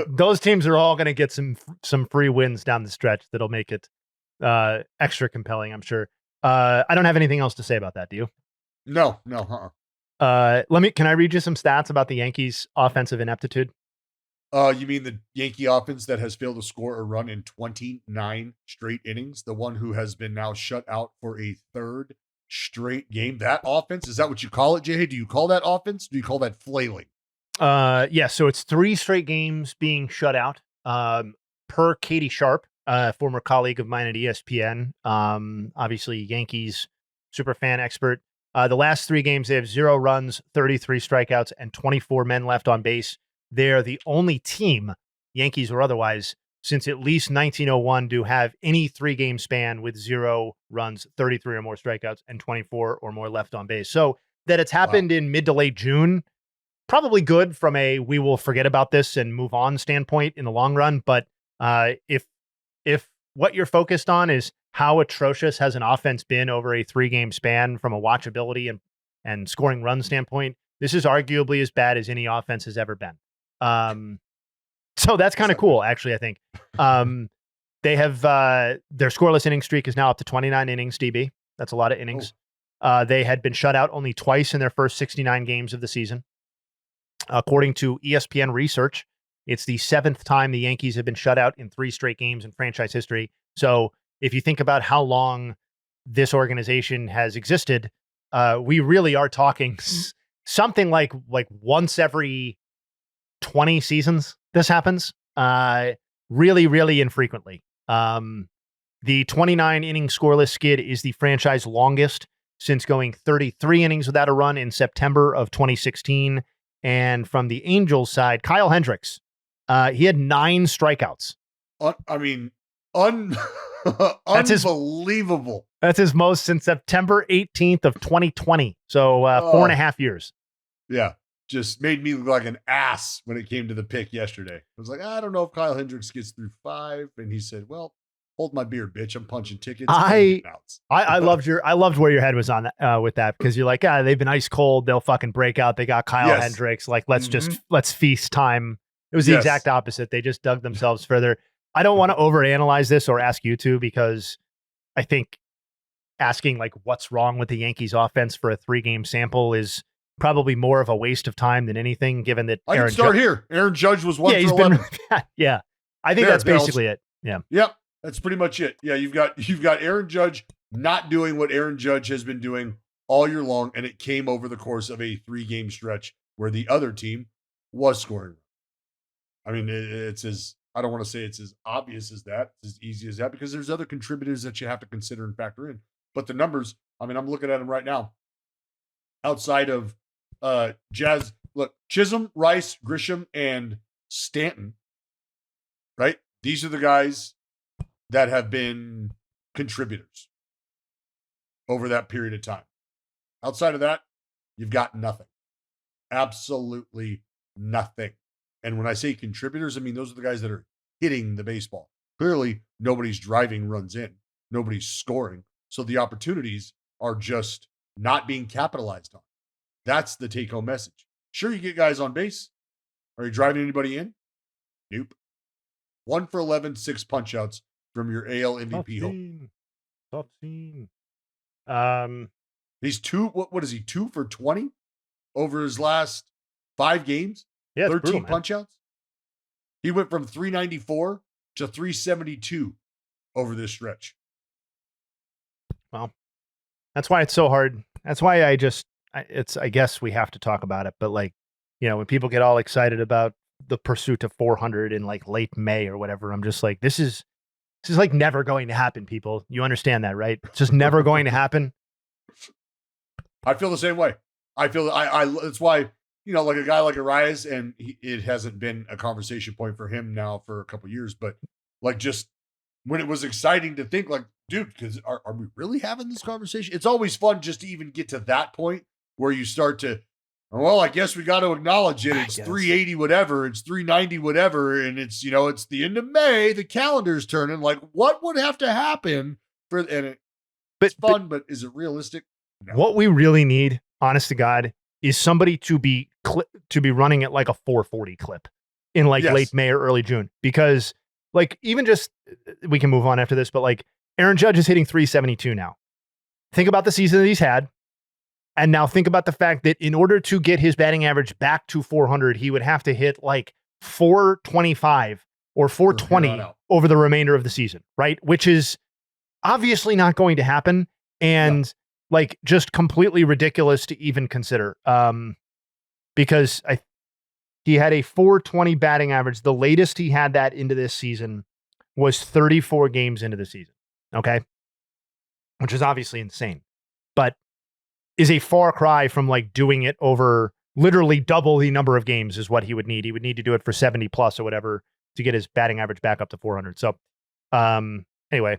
Those teams are all going to get some free wins down the stretch that'll make it extra compelling, I'm sure. I don't have anything else to say about that. Do you? No. Can I read you some stats about the Yankees' offensive ineptitude? You mean the Yankee offense that has failed to score a run in 29 straight innings? The one who has been now shut out for a third straight game. That offense, is that what you call it, Jay? Do you call that offense? Do you call that flailing? Yeah, so it's 3 straight games being shut out. Per Katie Sharp, former colleague of mine at ESPN, obviously Yankees super fan expert. The last 3 games, they have 0 runs, 33 strikeouts, and 24 men left on base. They're the only team, Yankees or otherwise, since at least 1901 to have any 3-game span with 0 runs, 33 or more strikeouts, and 24 or more left on base. So that it's happened in mid to late June, probably good from a we will forget about this and move on standpoint in the long run. But if what you're focused on is how atrocious has an offense been over a 3-game span from a watchability and scoring run standpoint, this is arguably as bad as any offense has ever been. So that's kind of cool, actually, I think. They have their scoreless inning streak is now up to 29 innings, DB. That's a lot of innings. They had been shut out only twice in their first 69 games of the season. According to ESPN research, it's the 7th time the Yankees have been shut out in 3 straight games in franchise history. So if you think about how long this organization has existed, we really are talking something like once every 20 seasons this happens. Really, really infrequently. The 29 inning scoreless skid is the franchise longest since going 33 innings without a run in September of 2016. And from the Angels side, Kyle Hendricks, he had 9 strikeouts. Unbelievable. That's his most since September 18th of 2020. So 4.5 years. Yeah. Just made me look like an ass when it came to the pick yesterday. I was like, I don't know if Kyle Hendricks gets through 5. And he said, well, hold my beer, bitch. I'm punching tickets. I loved where your head was on that, with that, because you're like, they've been ice cold. They'll fucking break out. They got Kyle Hendricks. Like, let's feast time. It was the exact opposite. They just dug themselves further. I don't want to overanalyze this or ask you to, because I think asking like what's wrong with the Yankees offense for a 3-game sample is probably more of a waste of time than anything, given that I can start here. Aaron Judge was 1 for 11. Yeah. I think that's basically it. Yeah. Yep. That's pretty much it. Yeah. You've got Aaron Judge not doing what Aaron Judge has been doing all year long. And it came over the course of a 3-game stretch where the other team was scoring. I mean, I don't want to say it's as obvious as that, it's as easy as that, because there's other contributors that you have to consider and factor in. But the numbers, I mean, I'm looking at them right now. Outside of Jazz, look, Chisholm, Rice, Grisham, and Stanton, right? These are the guys that have been contributors over that period of time. Outside of that, you've got nothing. Absolutely nothing. And when I say contributors, I mean those are the guys that are hitting the baseball. Clearly, nobody's driving runs in. Nobody's scoring. So the opportunities are just not being capitalized on. That's the take-home message. Sure, you get guys on base. Are you driving anybody in? Nope. 1 for 11, 6 punch-outs from your AL MVP hope. Top team. He's 2. What is he? 2 for 20 over his last 5 games. Yeah, 13 punch-outs. He went from 394 to 372 over this stretch. That's why it's so hard. That's why I guess we have to talk about it. But like, when people get all excited about the pursuit of 400 in like late May or whatever, I'm just like, this is like never going to happen, people. You understand that, right? It's just never going to happen. I feel the same way. I feel that's why, like a guy like Arias, and it hasn't been a conversation point for him now for a couple of years, but like just when it was exciting to think like, dude, because are we really having this conversation? It's always fun just to even get to that point where you start to, well, I guess we got to acknowledge it. It's 380 whatever, it's 390 whatever, and it's it's the end of May, the calendar's turning. Like, what would have to happen for it's fun, but is it realistic? No. What we really need, honest to God, is somebody to be running at like a 440 clip in like late May or early June, because like even just we can move on after this, but like Aaron Judge is hitting 372 now. Think about the season that he's had. And now think about the fact that in order to get his batting average back to 400, he would have to hit like 425 or 420 over the remainder of the season, right? Which is obviously not going to happen. And like just completely ridiculous to even consider. Because he had a 420 batting average. The latest he had that into this season was 34 games into the season. Okay. Which is obviously insane, but is a far cry from like doing it over literally double the number of games is what he would need. He would need to do it for 70 plus or whatever to get his batting average back up to 400. So, anyway,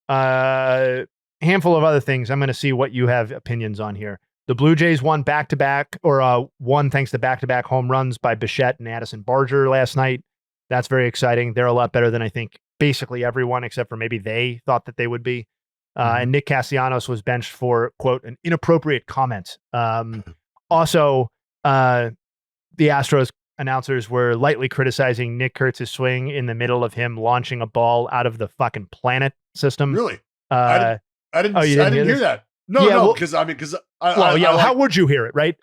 handful of other things. I'm going to see what you have opinions on here. The Blue Jays won back-to-back, or won thanks to back-to-back home runs by Bichette and Addison Barger last night. That's very exciting. They're a lot better than I think basically everyone, except for maybe they thought that they would be. And Nick Castellanos was benched for, quote, an inappropriate comment. Also, the Astros announcers were lightly criticizing Nick Kurtz's swing in the middle of him launching a ball out of the fucking planet system. Really? I didn't hear that. No, because how would you hear it, right?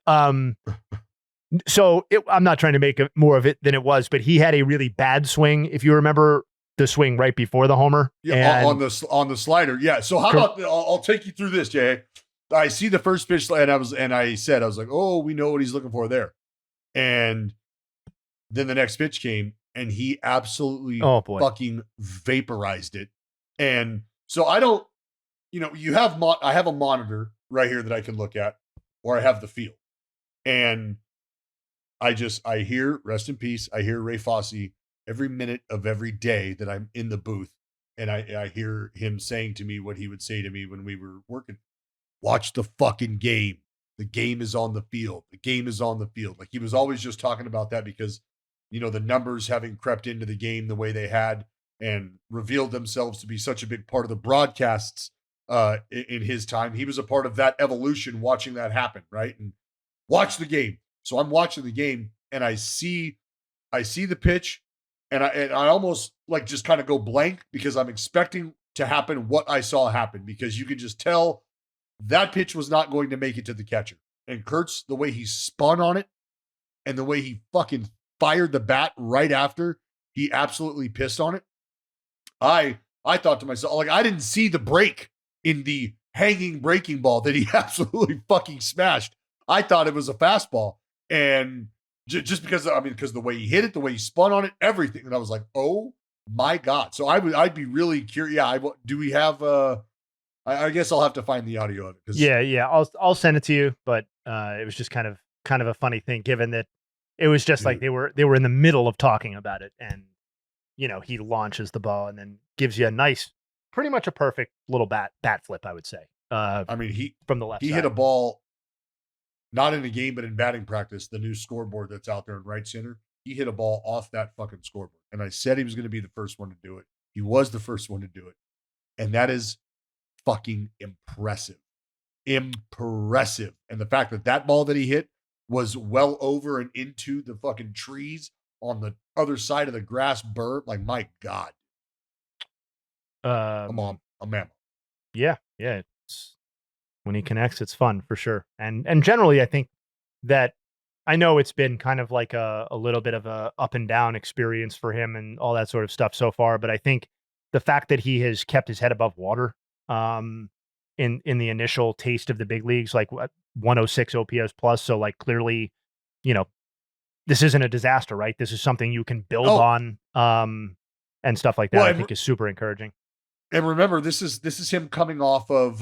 So I'm not trying to make more of it than it was, but he had a really bad swing. If you remember the swing right before the homer, on the slider, yeah. So how about I'll take you through this, Jay. I see the first pitch, and I was like, oh, we know what he's looking for there, and then the next pitch came, and he absolutely fucking vaporized it, and so I don't, I have a monitor right here that I can look at, or I have the field, and I hear, rest in peace, I hear Ray Fosse every minute of every day that I'm in the booth, and I hear him saying to me what he would say to me when we were working. Watch the fucking game. The game is on the field. The game is on the field. Like he was always just talking about that because, the numbers having crept into the game the way they had and revealed themselves to be such a big part of the broadcasts in his time. He was a part of that evolution, watching that happen, right? And watch the game. So I'm watching the game and I see the pitch and I almost like just kind of go blank because I'm expecting to happen what I saw happen, because you could just tell that pitch was not going to make it to the catcher. And Kurtz, the way he spun on it and the way he fucking fired the bat right after, he absolutely pissed on it. I thought to myself, like, I didn't see the break in the hanging breaking ball that he absolutely fucking smashed. I thought it was a fastball. And just because the way he hit it, the way he spun on it, everything. And I was like, oh my God. So I'd be really curious. Yeah. Do we have, I guess I'll have to find the audio of it. Yeah. I'll send it to you, but it was just kind of a funny thing, given that it was just like they were in the middle of talking about it, and he launches the ball and then gives you a nice, pretty much a perfect little bat flip, I would say. He from the left. He hit a ball, not in a game, but in batting practice. The new scoreboard that's out there in right center. He hit a ball off that fucking scoreboard, and I said he was going to be the first one to do it. He was the first one to do it, and that is fucking impressive. And the fact that ball that he hit was well over and into the fucking trees on the other side of the grass berm, like, my God. I'm a mammal. Yeah. It's, when he connects, it's fun for sure. And generally, I think that, I know it's been kind of like a little bit of a up and down experience for him and all that sort of stuff so far, but I think the fact that he has kept his head above water, in the initial taste of the big leagues, like 106 OPS plus. So like clearly, this isn't a disaster, right? This is something you can build on, and stuff like that. Well, I think is super encouraging. And remember, this is him coming off of,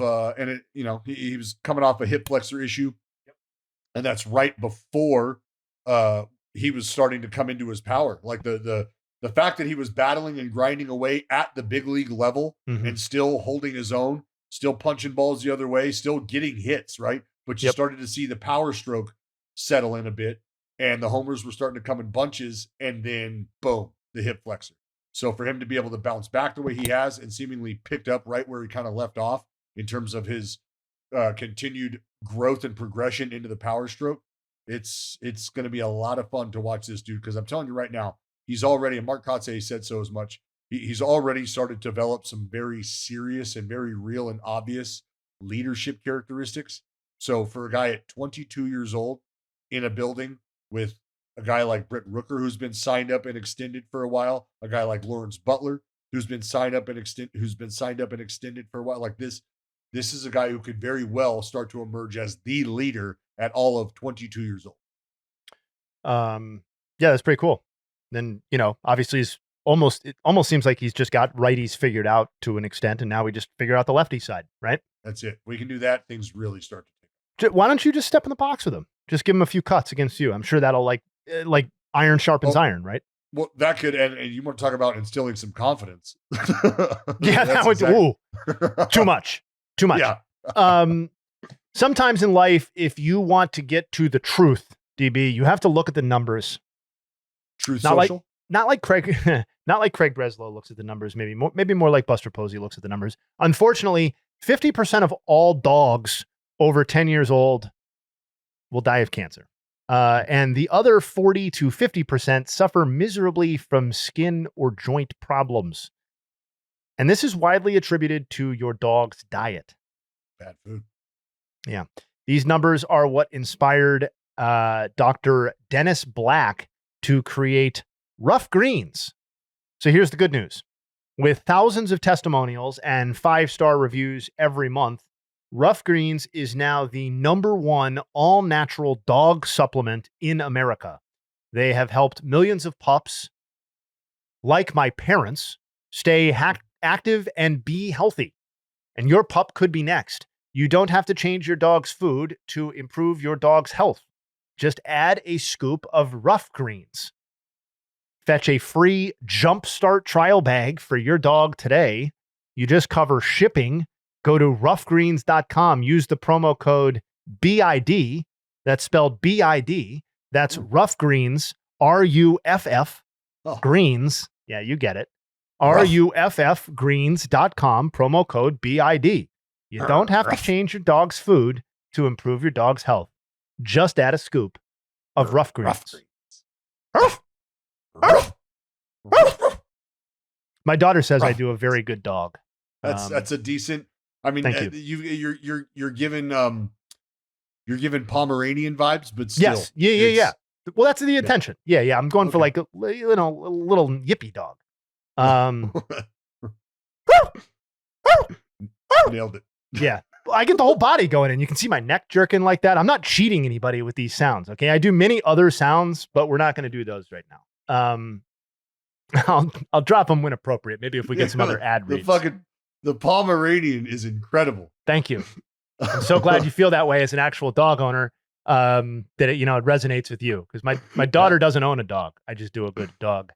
he was coming off a hip flexor issue, and that's right before he was starting to come into his power. Like the fact that he was battling and grinding away at the big league level and still holding his own, still punching balls the other way, still getting hits, right? But you started to see the power stroke settle in a bit, and the homers were starting to come in bunches, and then boom, the hip flexor. So for him to be able to bounce back the way he has and seemingly picked up right where he kind of left off in terms of his continued growth and progression into the power stroke, it's going to be a lot of fun to watch this dude, because I'm telling you right now, he's already, and Mark Kotze said so as much, he's already started to develop some very serious and very real and obvious leadership characteristics. So for a guy at 22 years old in a building with a guy like Brett Rooker, who's been signed up and extended for a while, a guy like Lawrence Butler, who's been signed up and extended for a while, like this is a guy who could very well start to emerge as the leader at all of 22 years old. Yeah, that's pretty cool. Then, obviously it almost seems like he's just got righties figured out to an extent, and now we just figure out the lefty side, right? That's it. We can do that. Things really start to take. Why don't you just step in the box with him? Just give him a few cuts against you. I'm sure that'll like iron sharpens iron, right? Well, that could, and you want to talk about instilling some confidence. Yeah, that would, too much. Yeah. Sometimes in life, if you want to get to the truth, DB, you have to look at the numbers. Truth not social? Not like Craig Breslow looks at the numbers. Maybe more like Buster Posey looks at the numbers. Unfortunately, 50% of all dogs over 10 years old will die of cancer. And the other 40 to 50% suffer miserably from skin or joint problems. And this is widely attributed to your dog's diet. Bad food. Yeah. These numbers are what inspired Dr. Dennis Black to create Rough Greens. So here's the good news. With thousands of testimonials and 5-star reviews every month, Rough Greens is now the #1 all-natural dog supplement in America. They have helped millions of pups, like my parents, stay active and be healthy. And your pup could be next. You don't have to change your dog's food to improve your dog's health. Just add a scoop of Rough Greens. Fetch a free Jumpstart trial bag for your dog today. You just cover shipping. Go to roughgreens.com. Use the promo code BID. That's spelled BID. That's Rough Greens, RUFF Greens. Yeah, you get it. RUFFgreens.com, promo code BID. You don't have to change your dog's food to improve your dog's health. Just add a scoop of Rough Greens. My daughter says I do a very good dog. That's a decent. I mean, thank you. You're given Pomeranian vibes, but still, yes, yeah. Well, that's the intention. Yeah. I'm going for like a little yippy dog. Nailed it. Yeah, I get the whole body going, and you can see my neck jerking like that. I'm not cheating anybody with these sounds. Okay, I do many other sounds, but we're not going to do those right now. I'll drop them when appropriate. Maybe if we get some other ad reads. The Pomeranian is incredible. Thank you. I'm so glad you feel that way as an actual dog owner. That it resonates with you, because my daughter doesn't own a dog. I just do a good dog.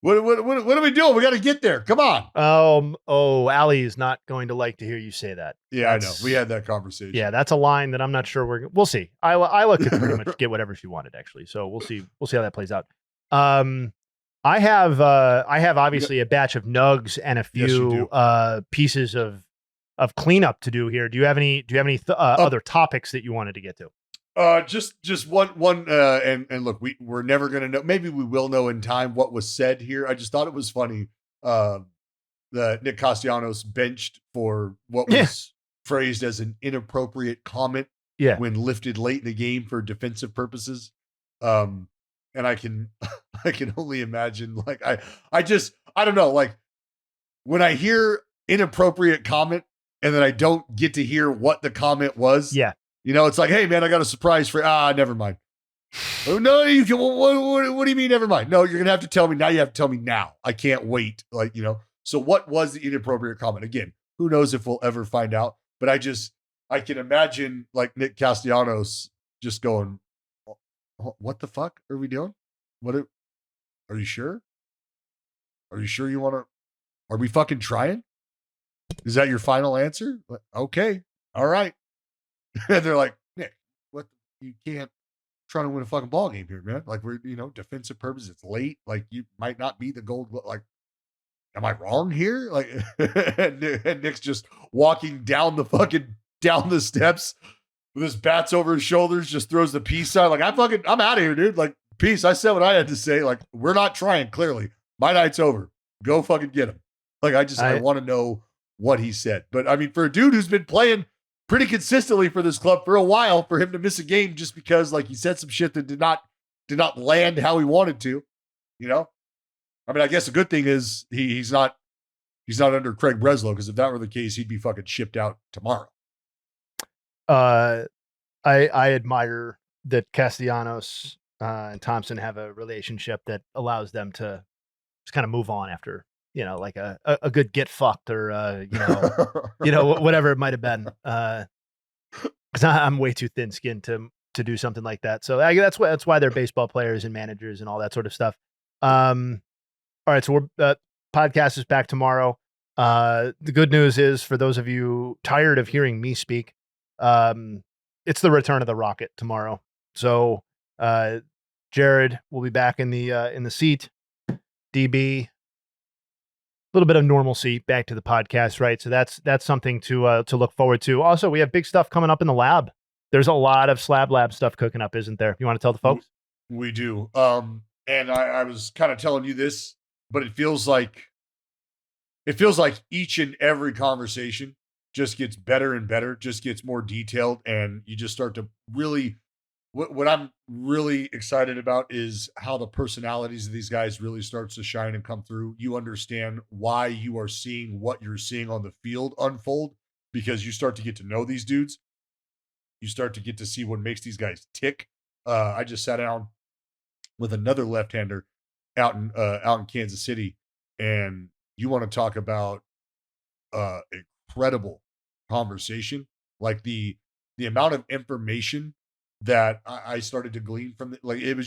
What are we doing? We got to get there. Come on. Allie is not going to like to hear you say that. Yeah, I know. We had that conversation. Yeah, that's a line that I'm not sure we'll see. I could pretty much get whatever she wanted, actually. So we'll see how that plays out. I have obviously a batch of Nuggs and a few pieces of cleanup to do here. Do you have any other topics that you wanted to get to? Just one and look, we're never gonna know. Maybe we will know in time what was said here. I just thought it was funny. The Nick Castellanos benched for what was phrased as an inappropriate comment when lifted late in the game for defensive purposes. And I can only imagine, like, I don't know, like when I hear inappropriate comment and then I don't get to hear what the comment was. Yeah. It's like, hey man, I got a surprise for never mind. Oh, no, what do you mean never mind? No, you're gonna have to tell me now. You have to tell me now. I can't wait. So what was the inappropriate comment? Again, who knows if we'll ever find out, but I can imagine like Nick Castellanos just going, what the fuck are we doing? Are you sure? Are you sure you want to, are we fucking trying? Is that your final answer? Okay. All right. And they're like, Nick, what? You can't try to win a fucking ball game here, man. Like we're, defensive purpose. It's late. Like you might not be the gold. Like, am I wrong here? Like, and Nick's just walking down the steps with his bats over his shoulders, just throws the peace sign. Like I'm out of here, dude. Like, peace. I said what I had to say. Like, we're not trying. Clearly, my night's over. Go fucking get him. Like, I want to know what he said. But I mean, for a dude who's been playing pretty consistently for this club for a while, for him to miss a game just because like he said some shit that did not land how he wanted to, I mean, I guess the good thing is he's not under Craig Breslow, because if that were the case, he'd be fucking shipped out tomorrow. I admire that Castellanos and Thompson have a relationship that allows them to just kind of move on after, like a good get fucked or, whatever it might have been. Because I'm way too thin skinned to do something like that. So that's why they're baseball players and managers and all that sort of stuff. All right. So we're podcast is back tomorrow. The good news is, for those of you tired of hearing me speak, it's the return of the Rocket tomorrow. So Jared will be back in the seat. DB, a little bit of normalcy back to the podcast, right? So that's something to look forward to. Also, we have big stuff coming up in the lab. There's a lot of Slab Lab stuff cooking up, isn't there? You want to tell the folks? We do. And I was kind of telling you this, but it feels like each and every conversation just gets better and better, just gets more detailed, and you just start to really, what I'm really excited about is how the personalities of these guys really starts to shine and come through. You understand why you are seeing what you're seeing on the field unfold, because you start to get to know these dudes. You start to get to see what makes these guys tick. I just sat down with another left-hander out in Kansas City, and you want to talk about incredible conversation, like the amount of information that I started to glean from it. Like, it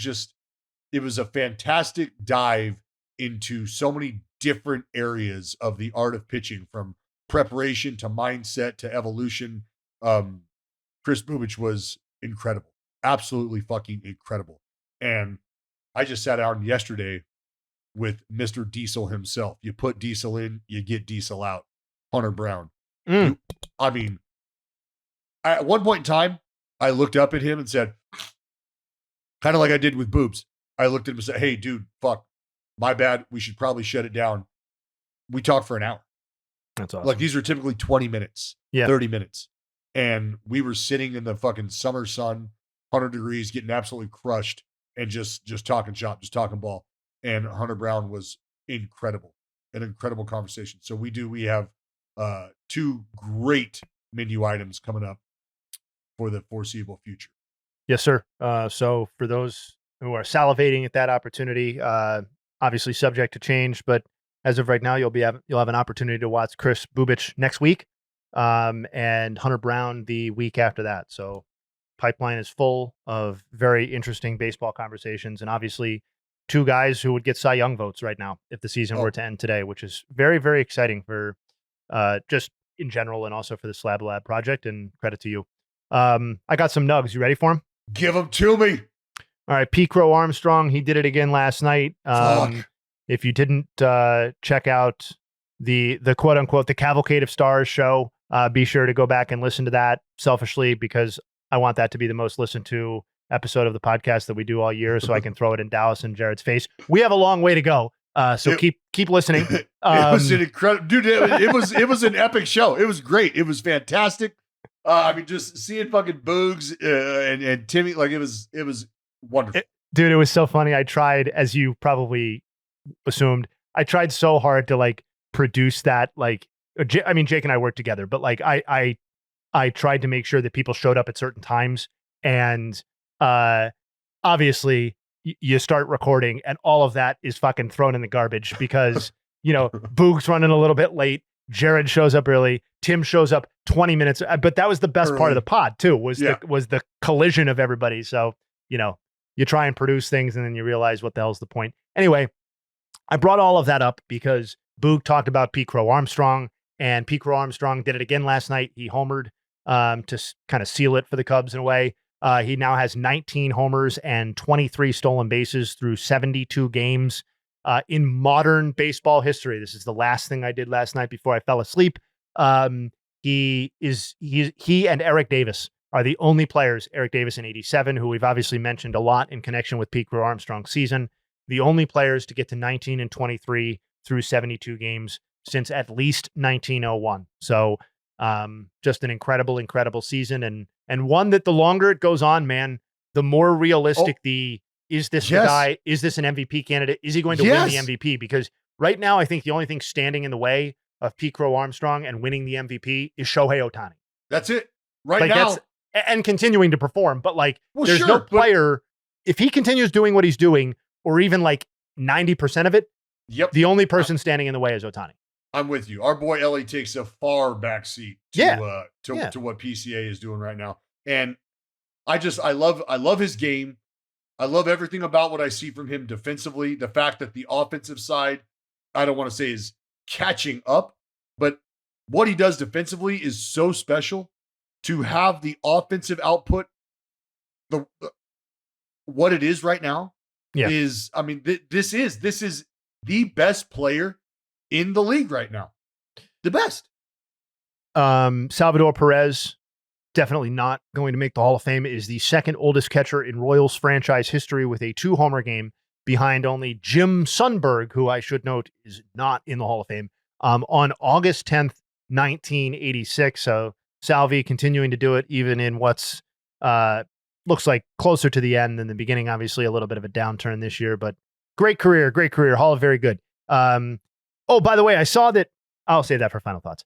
was a fantastic dive into so many different areas of the art of pitching, from preparation to mindset to evolution. Chris Bubich was incredible, absolutely fucking incredible. And I just sat down yesterday with Mr. Diesel himself. You put Diesel in, you get Diesel out. Hunter Brown. At one point in time, I looked up at him and said, kind of like I did with Boobs. I looked at him and said, hey, dude, fuck, my bad. We should probably shut it down. We talked for an hour. That's awesome. Like, these are typically 20 minutes, 30 minutes. And we were sitting in the fucking summer sun, 100 degrees, getting absolutely crushed, and just talking shop, just talking ball. And Hunter Brown was incredible, an incredible conversation. So we have two great menu items coming up for the foreseeable future. Yes, sir. So for those who are salivating at that opportunity, obviously subject to change, but as of right now, you'll have an opportunity to watch Chris Bubich next week, and Hunter Brown the week after that. So pipeline is full of very interesting baseball conversations, and obviously two guys who would get Cy Young votes right now if the season were to end today, which is very, very exciting for just in general, and also for the Slab Lab project, and credit to you. I got some Nuggs. You ready for them? Give them to me. All right. P. Crow Armstrong, he did it again last night. If you didn't check out the quote unquote, the Cavalcade of Stars show, be sure to go back and listen to that selfishly, because I want that to be the most listened to episode of the podcast that we do all year, so I can throw it in Dallas and Jared's face. We have a long way to go. So keep listening. It was an incredible, dude. It was an epic show. It was great. It was fantastic. I mean, just seeing fucking Boogs and Timmy, like, it was wonderful. Dude, it was so funny. I tried, as you probably assumed, I tried so hard to like produce that like I mean, Jake and I worked together, but like I tried to make sure that people showed up at certain times, and obviously you start recording and all of that is fucking thrown in the garbage because, Boog's running a little bit late. Jared shows up early. Tim shows up 20 minutes. But that was the best part of the pod too, was the collision of everybody. So, you try and produce things and then you realize what the hell's the point. Anyway, I brought all of that up because Boog talked about Pete Crow Armstrong, and Pete Crow Armstrong did it again last night. He homered to kind of seal it for the Cubs in a way. He now has 19 homers and 23 stolen bases through 72 games in modern baseball history. This is the last thing I did last night before I fell asleep. He and Eric Davis are the only players, Eric Davis in 87, who we've obviously mentioned a lot in connection with Pete Crow Armstrong's season, the only players to get to 19 and 23 through 72 games since at least 1901. So just an incredible, incredible season. And one that the longer it goes on, man, the more realistic is this the guy? Is this an MVP candidate? Is he going to win the MVP? Because right now, I think the only thing standing in the way of Pete Crow Armstrong and winning the MVP is Shohei Ohtani. That's it. Right now. And continuing to perform. But there's no player, if he continues doing what he's doing, or even 90% of it, the only person standing in the way is Ohtani. I'm with you. Our boy Ellie takes a far back seat to what PCA is doing right now. And I love his game. I love everything about what I see from him defensively. The fact that the offensive side, I don't want to say is catching up, but what he does defensively is so special. To have the offensive output, what it is right now is, I mean, this is the best player in the league right now. The best. Salvador Perez, definitely not going to make the Hall of Fame, is the second oldest catcher in Royals franchise history with a 2-homer game, behind only Jim Sundberg, who I should note is not in the Hall of Fame, on August 10th, 1986. So Salvi continuing to do it even in what's looks like closer to the end than the beginning. Obviously a little bit of a downturn this year, but great career. Hall of very good. Oh, by the way, I saw that. I'll save that for final thoughts.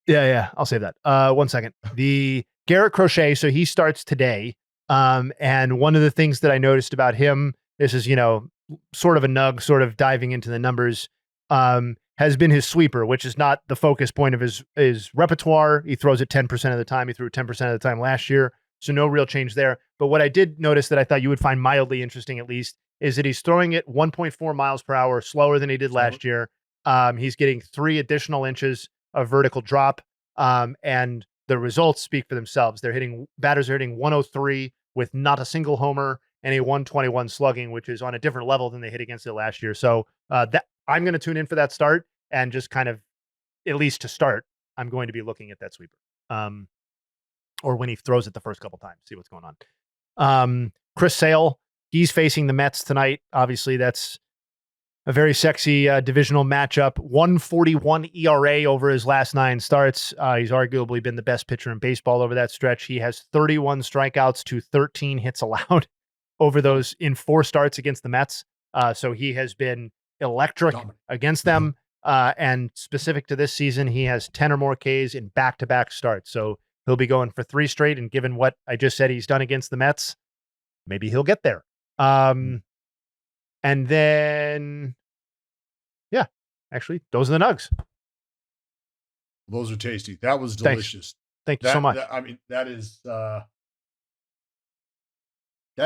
Yeah, I'll save that. 1 second. The Garrett Crochet, so he starts today. And one of the things that I noticed about him, this is, sort of a nug, sort of diving into the numbers, has been his sweeper, which is not the focus point of his repertoire. He throws it 10% of the time. He threw it 10% of the time last year. So no real change there. But what I did notice that I thought you would find mildly interesting, at least, is that he's throwing it 1.4 miles per hour slower than he did last year. He's getting 3 additional inches of vertical drop. And the results speak for themselves. Batters are hitting 103 with not a single homer and a 121 slugging, which is on a different level than they hit against it last year. So that I'm going to tune in for that start, and just kind of, at least to start, I'm going to be looking at that sweeper. Or when he throws it the first couple times, see what's going on. Chris Sale, he's facing the Mets tonight. Obviously, that's a very sexy divisional matchup. 141 ERA over his last 9 starts. He's arguably been the best pitcher in baseball over that stretch. He has 31 strikeouts to 13 hits allowed over those in 4 starts against the Mets. So he has been electric against them. And specific to this season, he has 10 or more Ks in back-to-back starts. So he'll be going for 3 straight. And given what I just said he's done against the Mets, maybe he'll get there. And then, actually, those are the Nuggs. Those are tasty. That was delicious. Thank you so much. That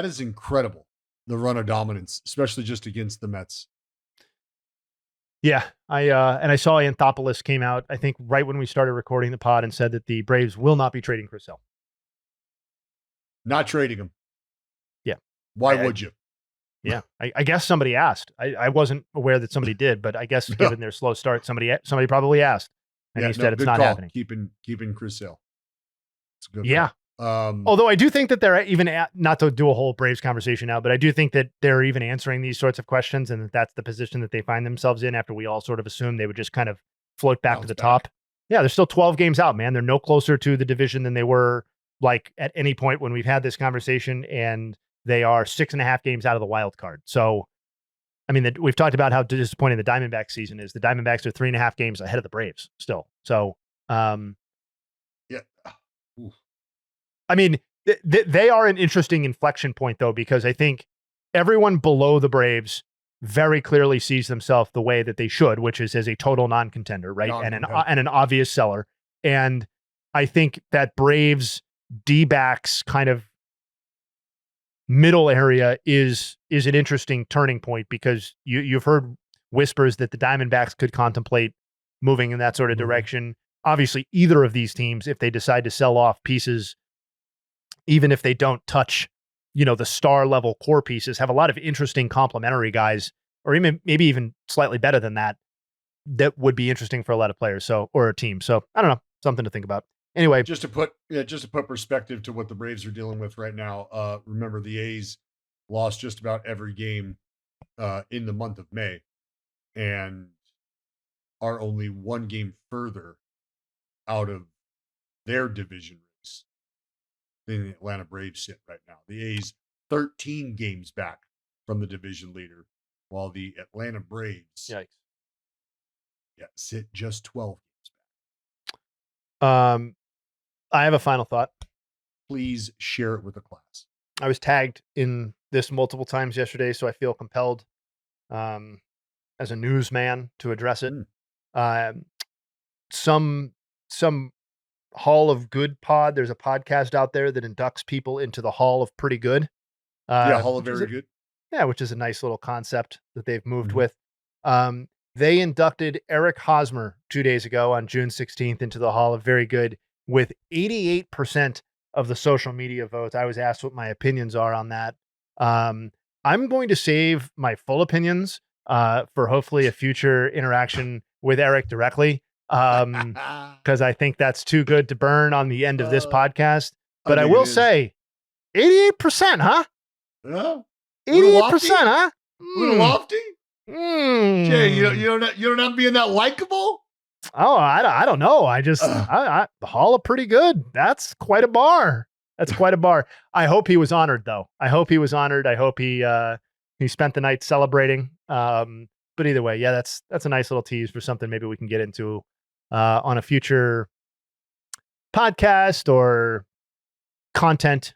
is incredible. The run of dominance, especially just against the Mets. Yeah, I saw Anthopoulos came out, I think, right when we started recording the pod, and said that the Braves will not be trading Chris Sale. Not trading him. Yeah. Why would you? Yeah, I guess somebody asked. I wasn't aware that somebody did, but I guess given their slow start, somebody probably asked, and he said it's not happening. Keeping Chris Sale. It's a good. Yeah. Although I do think that they're even not to do a whole Braves conversation now, but I do think that they're even answering these sorts of questions, and that's the position that they find themselves in after we all sort of assumed they would just kind of float back to the top. Yeah, they're still 12 games out, man. They're no closer to the division than they were at any point when we've had this conversation, and they are 6.5 games out of the wild card. So I mean, we've talked about how disappointing the Diamondbacks season is. The Diamondbacks are 3.5 games ahead of the Braves still. So, yeah. Oof. I mean, they are an interesting inflection point, though, because I think everyone below the Braves very clearly sees themselves the way that they should, which is as a total non-contender, right? And an obvious seller. And I think that Braves D-backs kind of middle area is an interesting turning point, because you've heard whispers that the Diamondbacks could contemplate moving in that sort of direction. Obviously, either of these teams, if they decide to sell off pieces, even if they don't touch, the star level core pieces, have a lot of interesting complementary guys, or even maybe even slightly better than that would be interesting for a lot of players. So, or a team. So I don't know, something to think about. Anyway, just to put perspective to what the Braves are dealing with right now. Remember, the A's lost just about every game in the month of May, and are only one game further out of their division race than the Atlanta Braves sit right now. The A's 13 games back from the division leader, while the Atlanta Braves sit just 12 games back. I have a final thought. Please share it with the class. I was tagged in this multiple times yesterday, so I feel compelled as a newsman to address it. Some Hall of Good pod. There's a podcast out there that inducts people into the Hall of Pretty Good. Hall of Very Good. Yeah, which is a nice little concept that they've moved with. They inducted Eric Hosmer 2 days ago on June 16th into the Hall of Very Good with 88% of the social media votes. I was asked what my opinions are on that. I'm going to save my full opinions for hopefully a future interaction with Eric directly, because I think that's too good to burn on the end of this podcast. But I will say 88%, huh? Yeah. 88%, huh? A little lofty? Jay, you don't have to be in that likable? Oh, I don't know. The Hall of Pretty Good. That's quite a bar. I hope he was honored, though. I hope he spent the night celebrating. But either way, yeah, that's a nice little tease for something maybe we can get into on a future podcast or content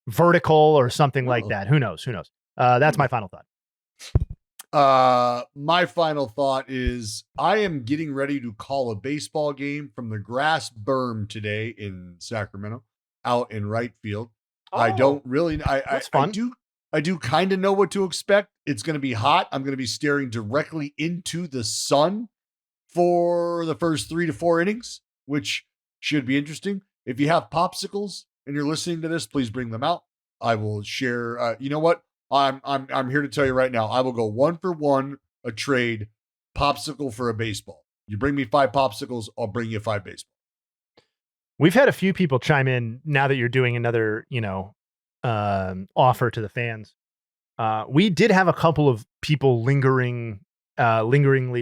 vertical or something like that. Who knows? That's my final thought. My final thought is I am getting ready to call a baseball game from the grass berm today in Sacramento, out in right field. I don't really, that's fun. I do kind of know what to expect. It's going to be hot. I'm going to be staring directly into the sun for the first 3 to 4 innings, which should be interesting. If you have popsicles and you're listening to this, please bring them out. I will share. You know what? I'm here to tell you right now. I will go 1-for-1 a trade, popsicle for a baseball. You bring me 5 popsicles, I'll bring you 5 baseballs. We've had a few people chime in now that you're doing another, offer to the fans. We did have a couple of people lingeringly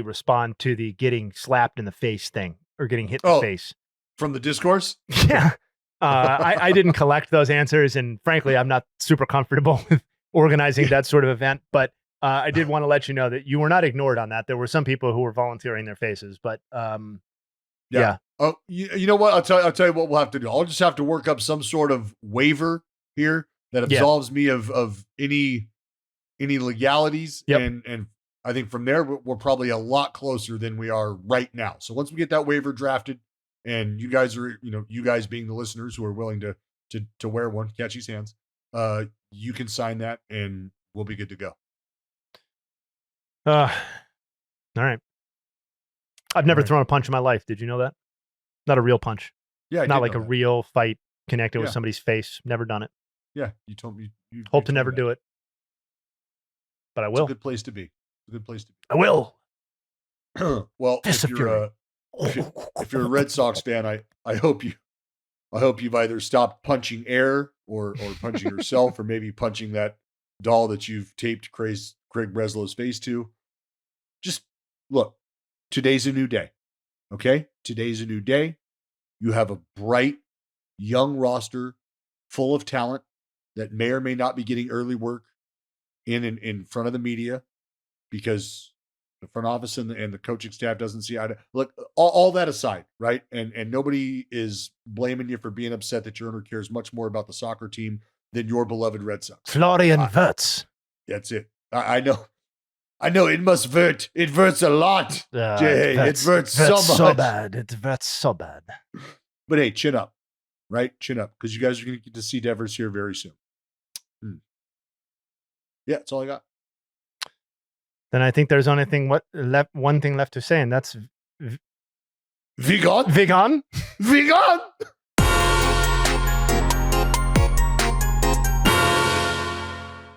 respond to the getting slapped in the face thing, or getting hit in the face from the discourse. Yeah. I didn't collect those answers, and frankly, I'm not super comfortable with organizing that sort of event, but I did want to let you know that you were not ignored on that. There were some people who were volunteering their faces, but yeah. Oh, you know what? I'll tell you what we'll have to do. I'll just have to work up some sort of waiver here that absolves me of any legalities. Yep. And I think from there, we're probably a lot closer than we are right now. So once we get that waiver drafted, and you guys are, you guys being the listeners who are willing to wear one, catch these hands, you can sign that and we'll be good to go. All right. I've never thrown a punch in my life. Did you know that? Not a real punch. Yeah. Not like a real fight connected with somebody's face. Never done it. Yeah. You told me. Hope to never do it. But I will. It's a good place to be. I will. Well, if you're a Red Sox fan, I hope you've either stopped punching air or punching yourself, or maybe punching that doll that you've taped Craig Breslow's face to. Just look, today's a new day. Okay? Today's a new day. You have a bright, young roster full of talent that may or may not be getting early work in front of the media. because the front office and the coaching staff doesn't see eye to look. All that aside, right? And nobody is blaming you for being upset that your owner cares much more about the soccer team than your beloved Red Sox. Florian Wirtz. That's it. I know. It must hurt. It hurts a lot. Jay, it hurts so much. So bad. It hurts so bad. But hey, chin up, right? Chin up, because you guys are going to get to see Devers here very soon. Yeah, that's all I got. Then I think there's only one thing left to say, and that's Vegan. Vegan. Vegan.